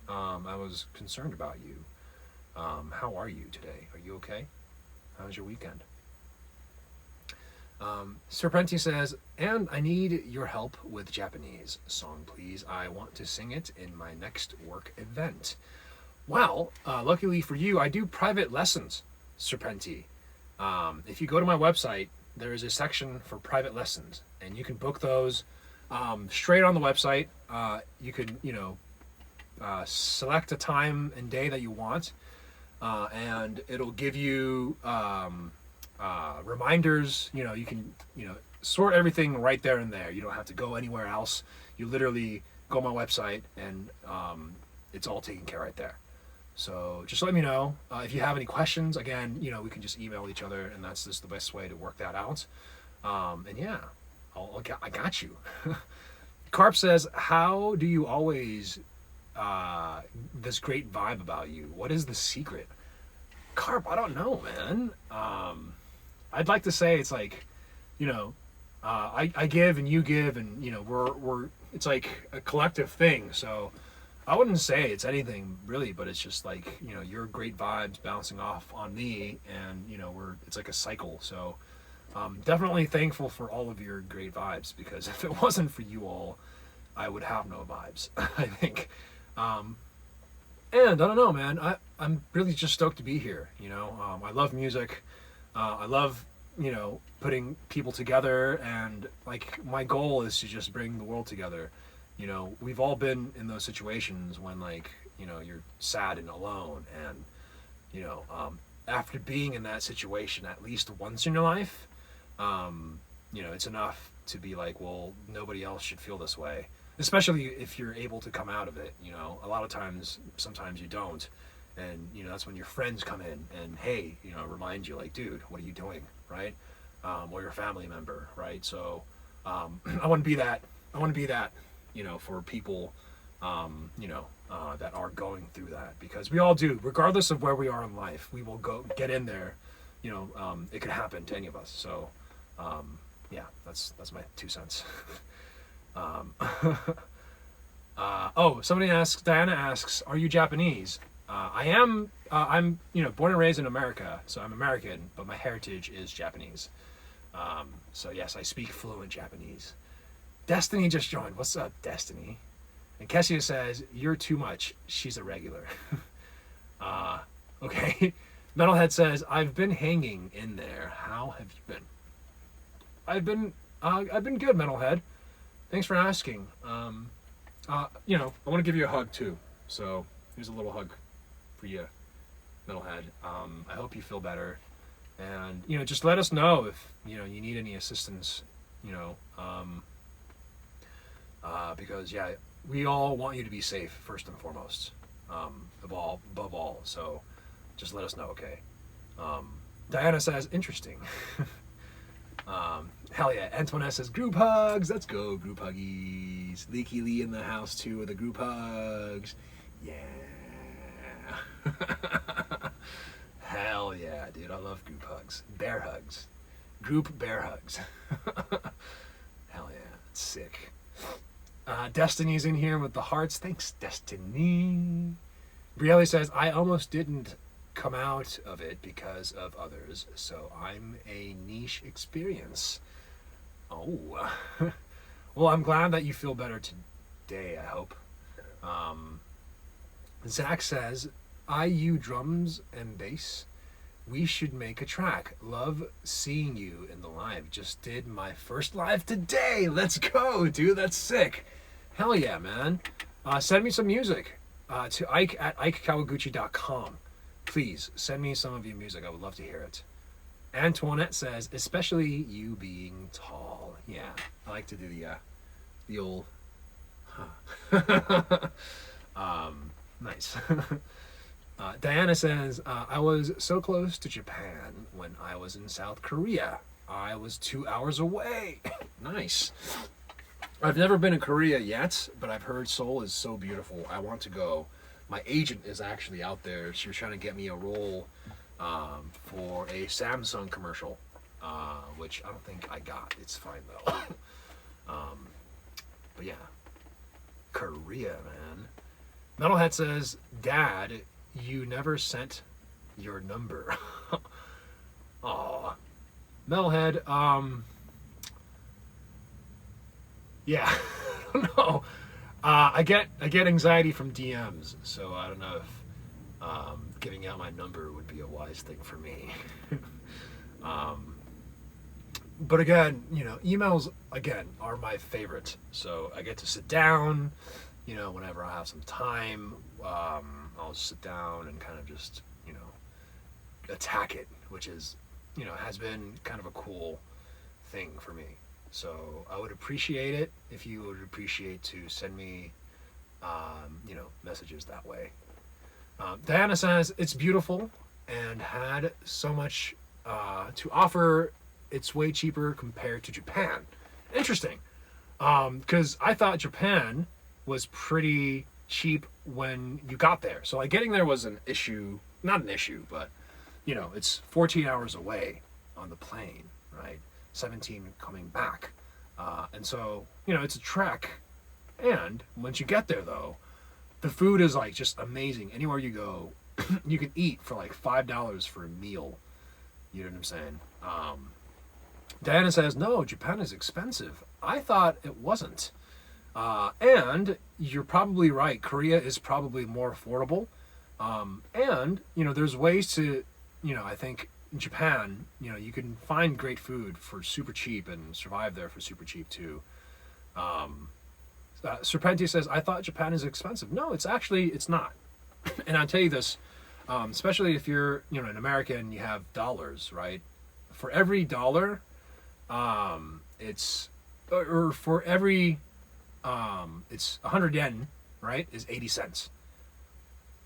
I was concerned about you. How are you today? Are you okay? How was your weekend? Serpenti says, "And I need your help with Japanese song, please. I want to sing it in my next work event." Well, luckily for you, I do private lessons, Serpenti. If you go to my website, there is a section for private lessons, and you can book those straight on the website. You could, select a time and day that you want, and it'll give you reminders. You can sort everything right there and there. You don't have to go anywhere else. You literally go on my website and it's all taken care right there. So just let me know if you have any questions. Again, we can just email each other, and that's just the best way to work that out. And yeah, I got you. Carp says, how do you always this great vibe about you? What is the secret? Carp, I don't know, man. I'd like to say it's like, I give and you give, and we're it's like a collective thing. So I wouldn't say it's anything really, but it's just like, your great vibes bouncing off on me, and it's like a cycle. So definitely thankful for all of your great vibes, because if it wasn't for you all, I would have no vibes. I think. And I don't know, man. I'm really just stoked to be here. I love music. I love putting people together, and like my goal is to just bring the world together. We've all been in those situations when you're sad and alone, and after being in that situation at least once in your life, it's enough to be like, well, nobody else should feel this way, especially if you're able to come out of it. A lot of times, sometimes you don't, and that's when your friends come in and, hey, remind you, like, dude, what are you doing, right? Or your family member, right? So I want to be that for people that are going through that, because we all do, regardless of where we are in life. We will get in there. It could happen to any of us. So yeah, that's my 2 cents. Diana asks, are you Japanese? I am. I'm born and raised in America, so I'm American, but my heritage is Japanese. So yes, I speak fluent Japanese. Destiny just joined. What's up, Destiny? And Kessia says, you're too much. She's a regular. Okay. Metalhead says, I've been hanging in there. How have you been? I've been good, Metalhead. Thanks for asking. I want to give you a hug too. So here's a little hug for you, Metalhead. I hope you feel better. And, just let us know if, you need any assistance, because yeah, we all want you to be safe first and foremost, above all. So just let us know. Okay. Diana says, interesting. Hell yeah. Antoinette says, group hugs. Let's go, group huggies. Leaky Lee in the house too with the group hugs. Yeah. Hell yeah, dude. I love group hugs. Bear hugs. Group bear hugs. Hell yeah. It's sick. Destiny's in here with the hearts. Thanks, Destiny. Brielle says, I almost didn't come out of it because of others, so I'm a niche experience. Oh. Well, I'm glad that you feel better today, I hope. Zach says, IU drums and bass. We should make a track. Love seeing you in the live. Just did my first live today. Let's go, dude. That's sick. Hell yeah, man. Send me some music to Ike at ikekawaguchi.com. Please send me some of your music. I would love to hear it. Antoinette says, especially you being tall. Yeah, I like to do the old, nice. Diana says, I was so close to Japan when I was in South Korea. I was 2 hours away. Nice. I've never been in Korea yet, but I've heard Seoul is so beautiful. I want to go. My agent is actually out there. She was trying to get me a role for a Samsung commercial, which I don't think I got. It's fine though. But yeah, Korea, man. Metalhead says, Dad, you never sent your number. Aw. Metalhead, yeah, I don't know. I get anxiety from DMs, so I don't know if giving out my number would be a wise thing for me. But again, emails again are my favorite. So I get to sit down, whenever I have some time, I'll sit down and kind of just, attack it, which is, has been kind of a cool thing for me. So I would appreciate it if you would appreciate to send me, messages that way. Diana says it's beautiful and had so much to offer. It's way cheaper compared to Japan. Interesting, because I thought Japan was pretty cheap when you got there. So like getting there was an issue, not an issue, but it's 14 hours away on the plane, right? 17 coming back, and so it's a trek. And once you get there, though, the food is like just amazing. Anywhere you go, you can eat for like $5 for a meal. You know what I'm saying? Diana says, no, Japan is expensive. I thought it wasn't. And you're probably right. Korea is probably more affordable. And, there's ways to, I think in Japan, you can find great food for super cheap and survive there for super cheap too. Serpenti says, I thought Japan is expensive. No, it's not. And I'll tell you this, especially if you're, an American, you have dollars, right? For every dollar, it's 100 yen, right, is 80 cents.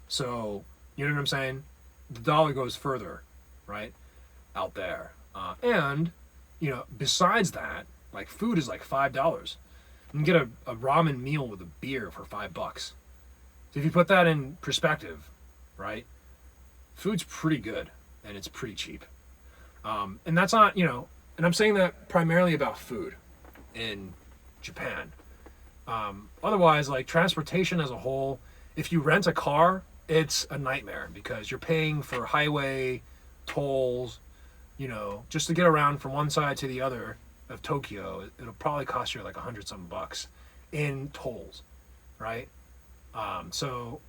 So, you know what I'm saying? The dollar goes further, right, out there. And, besides that, like food is like $5. You can get a ramen meal with a beer for $5. So if you put that in perspective, right, food's pretty good and it's pretty cheap. And that's not, and I'm saying that primarily about food in Japan. Otherwise, like transportation as a whole, if you rent a car, it's a nightmare because you're paying for highway tolls, just to get around from one side to the other of Tokyo. It'll probably cost you like $100 in tolls, right? So,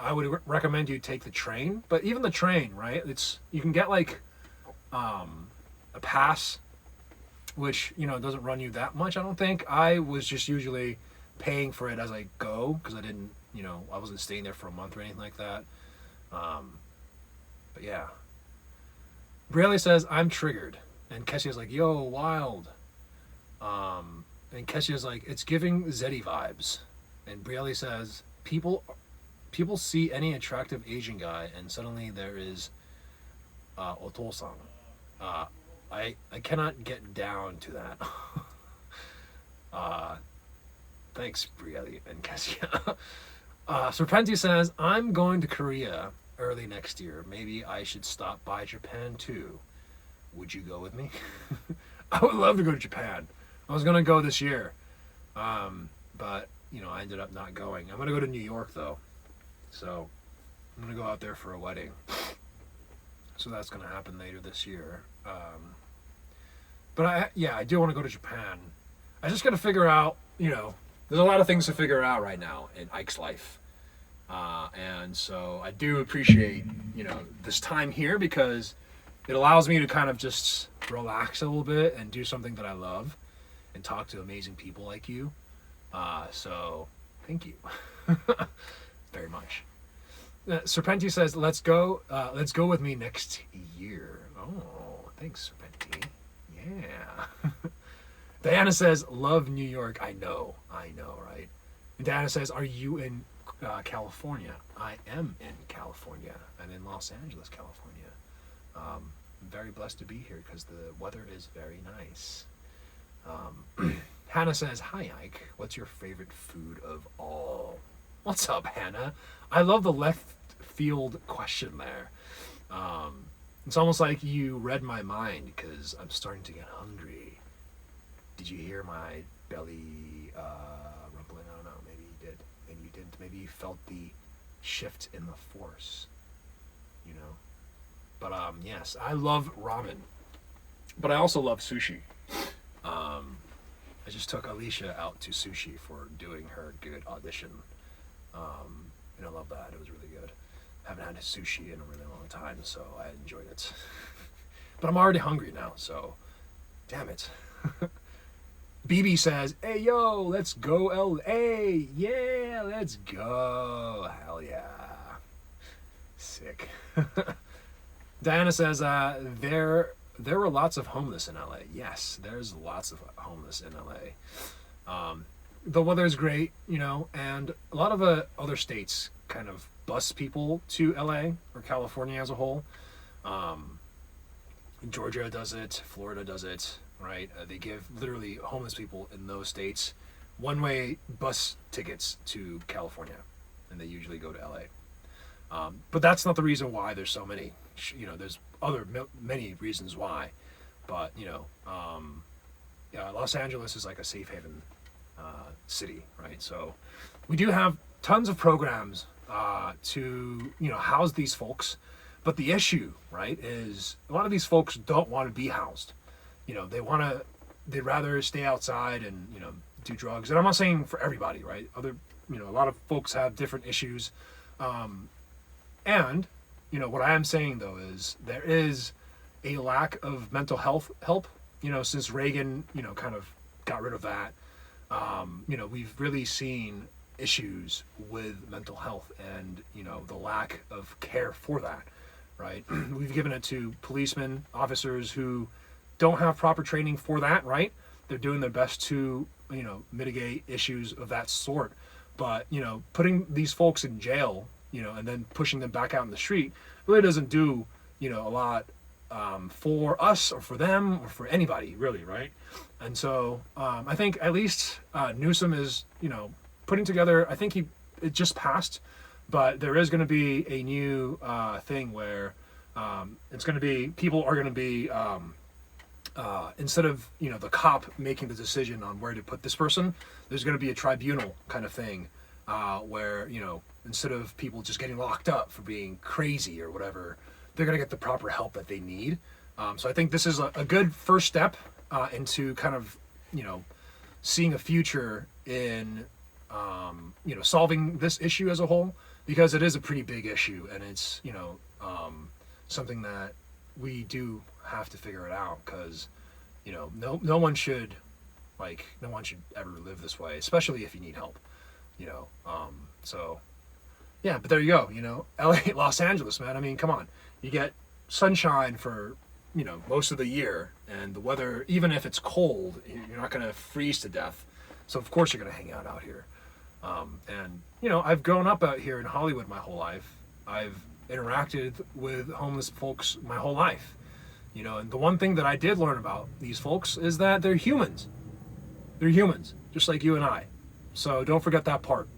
I would recommend you take the train, but even the train, right? You can get like a pass, which doesn't run you that much. I don't think. I was just usually paying for it as I go because I didn't, I wasn't staying there for a month or anything like that. But yeah. Braley says I'm triggered, and Kessia's like, "Yo, wild." And Kessia's like, "It's giving Zeddy vibes." And Braley says, "People see any attractive Asian guy, and suddenly there is Otosan. I cannot get down to that." Thanks, Brielle and Kessia. Serpenti says, I'm going to Korea early next year. Maybe I should stop by Japan too. Would you go with me? I would love to go to Japan. I was going to go this year. But, I ended up not going. I'm going to go to New York though. So I'm going to go out there for a wedding. So that's going to happen later this year. But I do want to go to Japan. I just got to figure out, there's a lot of things to figure out right now in Ike's life. And so I do appreciate, this time here because it allows me to kind of just relax a little bit and do something that I love and talk to amazing people like you. So thank you very much. Serpenti says, let's go with me next year. Oh, thanks, Serpenti. Yeah. Diana says, love New York. I know, right? And Diana says, are you in California? I am in California. I'm in Los Angeles, California. I'm very blessed to be here because the weather is very nice. Hannah says, hi, Ike. What's your favorite food of all? What's up, Hannah? I love the left field question there. It's almost like you read my mind because I'm starting to get hungry. Did you hear my belly rumbling? I don't know. Maybe you did. Maybe you didn't. Maybe you felt the shift in the force. But yes, I love ramen. But I also love sushi. I just took Alicia out to sushi for doing her good audition. And I love that. It was really good. I haven't had sushi in a really long time, so I enjoyed it. But I'm already hungry now, so damn it. BB says, hey, yo, let's go LA. Yeah, let's go. Hell yeah. Sick. Diana says, there were lots of homeless in LA. Yes, there's lots of homeless in LA. The weather is great, you know, and a lot of other states kind of bus people to LA or California as a whole. Georgia does it, Florida does it, right? They give literally homeless people in those states one-way bus tickets to California, and they usually go to LA. But that's not the reason why there's so many. You know, there's many reasons why, but you know, yeah, Los Angeles is like a safe haven city, right? So we do have tons of programs to, you know, house these folks. But the issue, right, is a lot of these folks don't want to be housed. You know, they'd rather stay outside and, you know, do drugs. And I'm not saying for everybody, right? You know, a lot of folks have different issues. And, you know, what I am saying though is there is a lack of mental health help, you know, since Reagan, you know, kind of got rid of that. You know, we've really seen issues with mental health and, you know, the lack of care for that. Right? We've given it to policemen, officers who don't have proper training for that, right? They're doing their best to, you know, mitigate issues of that sort. But, you know, putting these folks in jail, you know, and then pushing them back out in the street really doesn't do, you know, a lot for us or for them or for anybody, really, right? And so I think at least Newsom is, you know, putting together, I think it just passed, but there is going to be a new thing where it's going to be, people are going to be, instead of, you know, the cop making the decision on where to put this person, there's going to be a tribunal kind of thing where, you know, instead of people just getting locked up for being crazy or whatever, they're going to get the proper help that they need. So I think this is a good first step into kind of, you know, seeing a future in, you know, solving this issue as a whole. Because it is a pretty big issue, and it's, you know, something that we do have to figure it out. Because, you know, no one should ever live this way, especially if you need help, you know. So, yeah, but there you go. You know, LA, Los Angeles, man. I mean, come on, you get sunshine for, you know, most of the year, and the weather, even if it's cold, you're not gonna freeze to death. So of course you're gonna hang out here. And, you know, I've grown up out here in Hollywood my whole life. I've interacted with homeless folks my whole life. You know, and the one thing that I did learn about these folks is that they're humans. They're humans, just like you and I. So don't forget that part.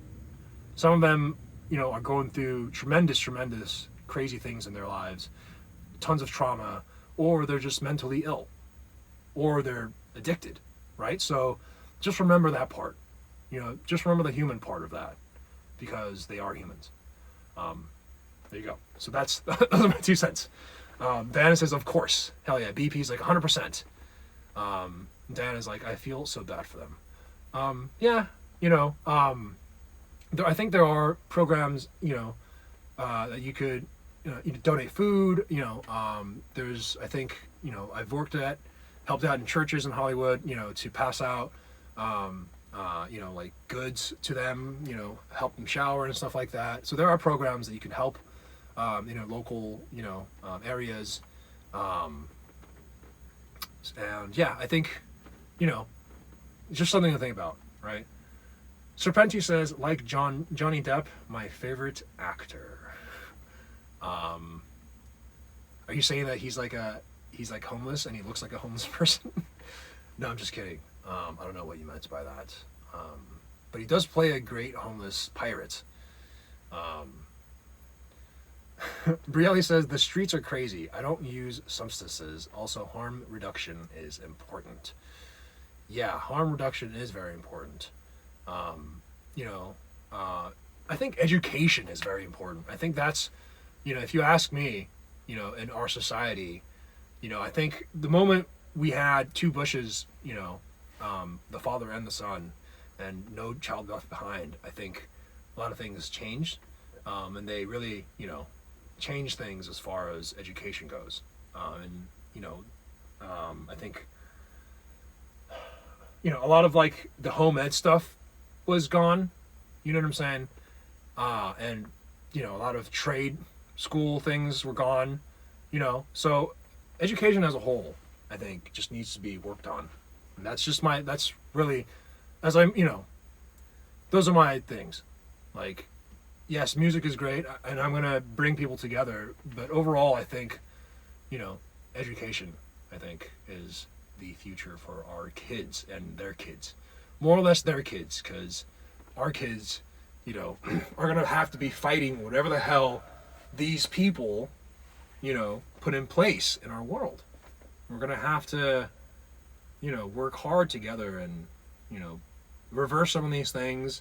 Some of them, you know, are going through tremendous, crazy things in their lives, tons of trauma, or they're just mentally ill, or they're addicted, right? So just remember that part. You know, just remember the human part of that, because they are humans. There you go. So those are my 2 cents. Diana says, of course. Hell yeah. BP's like 100%. Diana's like, I feel so bad for them. Yeah, you know, I think there are programs, you know, that you could, you know, donate food, you know, there's, I think, you know, I've helped out in churches in Hollywood, you know, to pass out, you know, like goods to them, you know, help them shower and stuff like that. So there are programs that you can help, you know, local, you know, areas. And yeah, I think, you know, it's just something to think about, right? Serpenti says, like Johnny Depp, my favorite actor. Are you saying that he's like homeless and he looks like a homeless person? No, I'm just kidding. I don't know what you meant by that. But he does play a great homeless pirate. Brielle says, the streets are crazy. I don't use substances. Also, harm reduction is important. Yeah, harm reduction is very important. You know, I think education is very important. I think that's, you know, if you ask me, you know, in our society, you know, I think the moment we had 2 Bushes, you know, the father and the son, and no child left behind, I think a lot of things changed, and they really, you know, changed things as far as education goes. And, you know, I think, you know, a lot of like the home ed stuff was gone, you know what I'm saying? And, you know, a lot of trade school things were gone, you know, so education as a whole, I think, just needs to be worked on. And that's really, as I'm, those are my things. Like, yes, music is great, and I'm going to bring people together, but overall, I think, education, I think, is the future for our kids and their kids. More or less their kids, because our kids, are going to have to be fighting whatever the hell these people, put in place in our world. We're going to have to, work hard together and, reverse some of these things,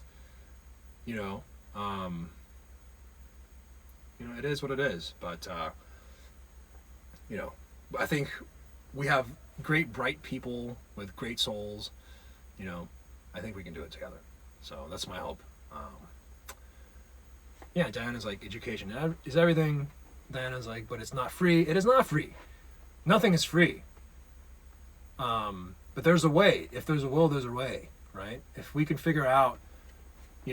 it is what it is. But, I think we have great, bright people with great souls. I think we can do it together. So that's my hope. Diana's like, education is everything. Diana's like, but it's not free. It is not free. Nothing is free. But there's a way. If there's a will, there's a way, right? If we can figure out,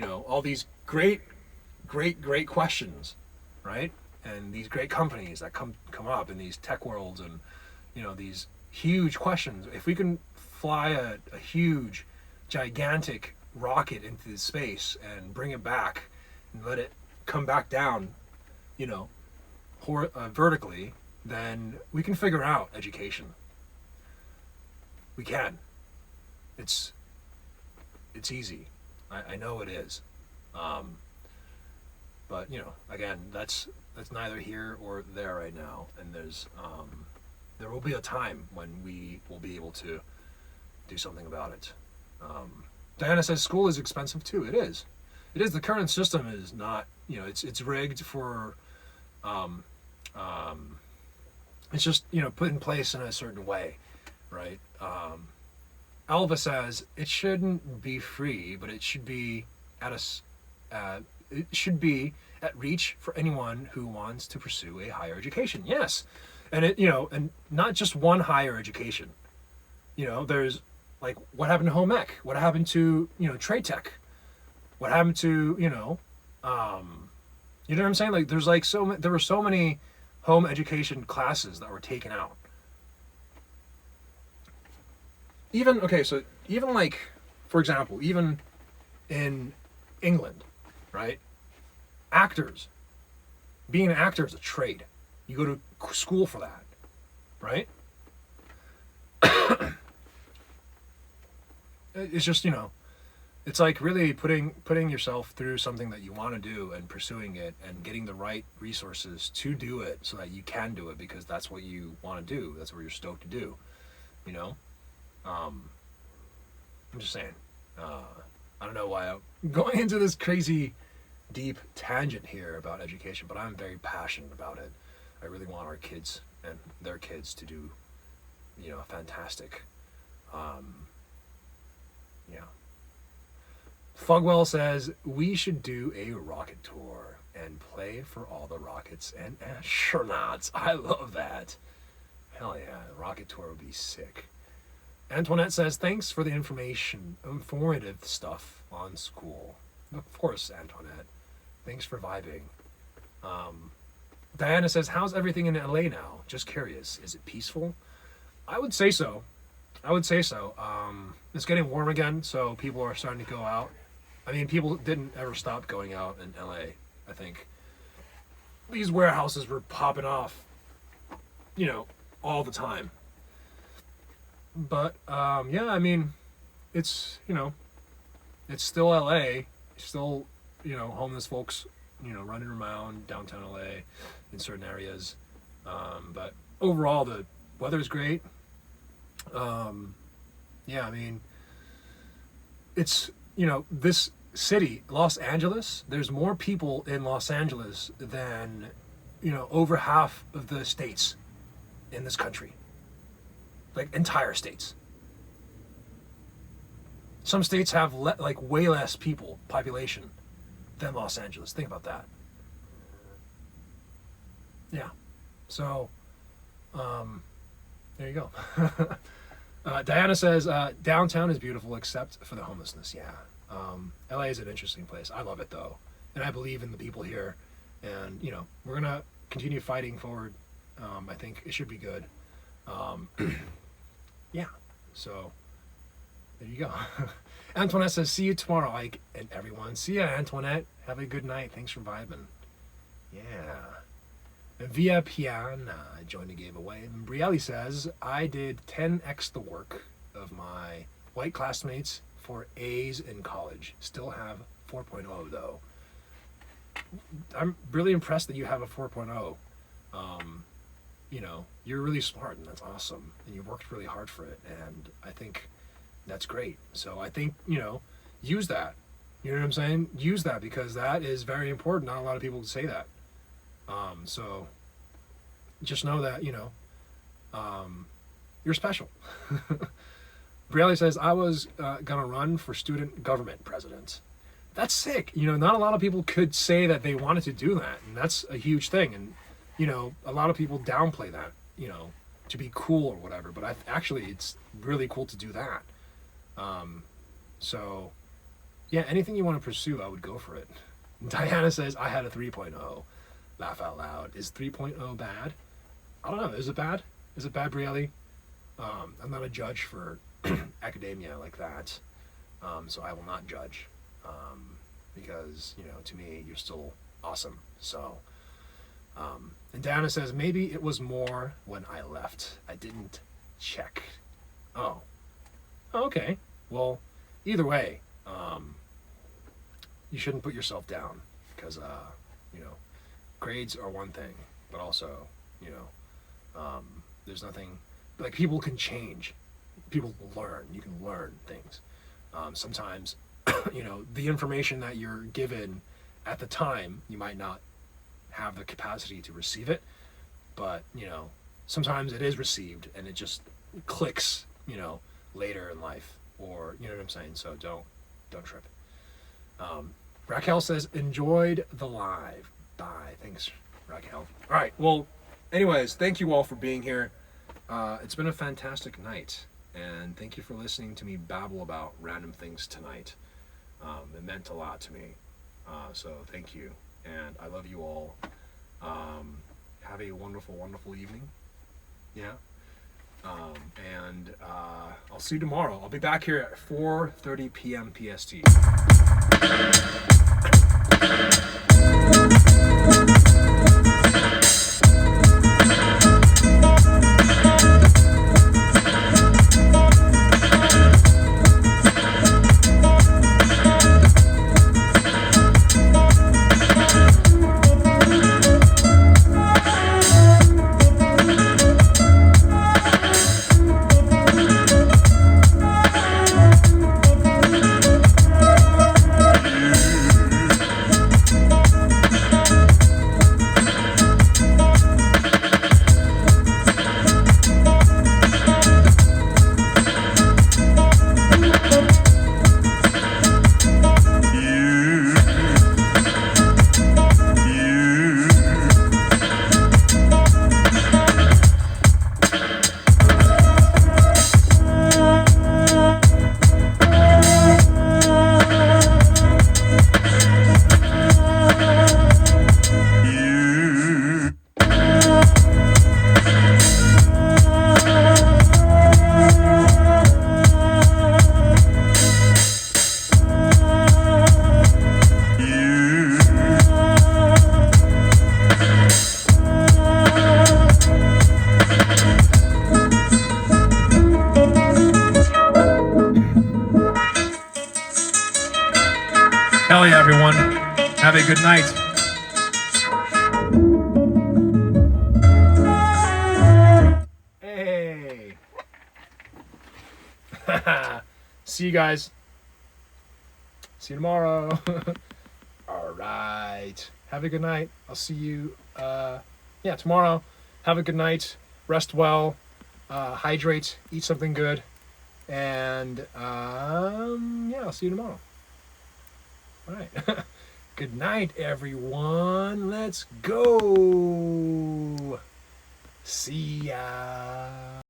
all these great questions, right? And these great companies that come up in these tech worlds and, these huge questions. If we can fly a huge, gigantic rocket into space and bring it back and let it come back down, vertically, then we can figure out education. We can. It's easy. I know it is. But again, that's neither here or there right now. And there will be a time when we will be able to do something about it. Diana says school is expensive too. It is. It is. The current system is not. It's rigged for. It's just put in place in a certain way, right? Alva says it shouldn't be free, but it should be it should be at reach for anyone who wants to pursue a higher education. Yes, and and not just one higher education. There's like what happened to home ec, what happened to trade tech, what happened to you know what I'm saying? Like there's like there were so many home education classes that were taken out. Even like, for example, even in England, right? Actors. Being an actor is a trade. You go to school for that, right? It's just, it's like really putting yourself through something that you want to do and pursuing it and getting the right resources to do it so that you can do it because that's what you want to do. That's what you're stoked to do, I'm just saying. I don't know why I'm going into this crazy deep tangent here about education, but I'm very passionate about it. I really want our kids and their kids to do, fantastic. Fugwell says we should do a rocket tour and play for all the rockets and astronauts. I love that. Hell yeah, a rocket tour would be sick. Antoinette says, thanks for the informative stuff on school. Of course, Antoinette. Thanks for vibing. Diana says, how's everything in LA now? Just curious. Is it peaceful? I would say so. It's getting warm again, so people are starting to go out. I mean, people didn't ever stop going out in LA, I think. These warehouses were popping off, all the time. But, I mean, it's, it's still LA. Still, homeless folks, running around downtown LA in certain areas. But overall, the weather's great. I mean, it's, this city, Los Angeles, there's more people in Los Angeles than, over half of the states in this country. Like entire states. Some states have way less population than Los Angeles. Think about that. Yeah. So, there you go. Diana says, downtown is beautiful except for the homelessness. Yeah. LA is an interesting place. I love it though. And I believe in the people here. And, we're going to continue fighting forward. I think it should be good. Yeah, so there you go. Antoinette says, see you tomorrow, Ike and everyone. See ya, Antoinette. Have a good night. Thanks for vibing. Yeah. Via Piana joined the giveaway. And Brielle says, I did 10x the work of my white classmates for A's in college. Still have 4.0 though. I'm really impressed that you have a 4.0. You know, you're really smart and that's awesome. And you worked really hard for it. And I think that's great. So I think, you know, use that. You know what I'm saying? Use that because that is very important. Not a lot of people say that. So just know that, you know, you're special. Brielle says, I was going to run for student government president. That's sick. You know, not a lot of people could say that they wanted to do that. And that's a huge thing. And, you know, a lot of people downplay that, you know, to be cool or whatever. But actually, it's really cool to do that. So, yeah, anything you want to pursue, I would go for it. Diana says, I had a 3.0. Laugh out loud. Is 3.0 bad? I don't know. Is it bad? Is it bad, Brielle? I'm not a judge for academia like that. So I will not judge. Because, you know, to me, you're still awesome. So, and Diana says, maybe it was more when I left. I didn't check. Oh, okay. Well, either way, you shouldn't put yourself down because, you know, grades are one thing, but also, you know, there's nothing, like people can change. People learn. You can learn things. Sometimes, you know, the information that you're given at the time, you might not have the capacity to receive it, but, you know, sometimes it is received and it just clicks, you know, later in life, or, you know what I'm saying? So don't trip. Raquel says, enjoyed the live. Bye. Thanks, Raquel. All right. Well, anyways, thank you all for being here. It's been a fantastic night, and thank you for listening to me babble about random things tonight. It meant a lot to me. So thank you, and I love you all. Have a wonderful, wonderful evening. Yeah. And I'll see you tomorrow. I'll be back here at 4:30 p.m. PST. Hell yeah, everyone. Have a good night. Hey. See you guys. See you tomorrow. All right. Have a good night. I'll see you tomorrow. Have a good night. Rest well. Hydrate. Eat something good. And I'll see you tomorrow. All right. Good night, everyone. Let's go. See ya.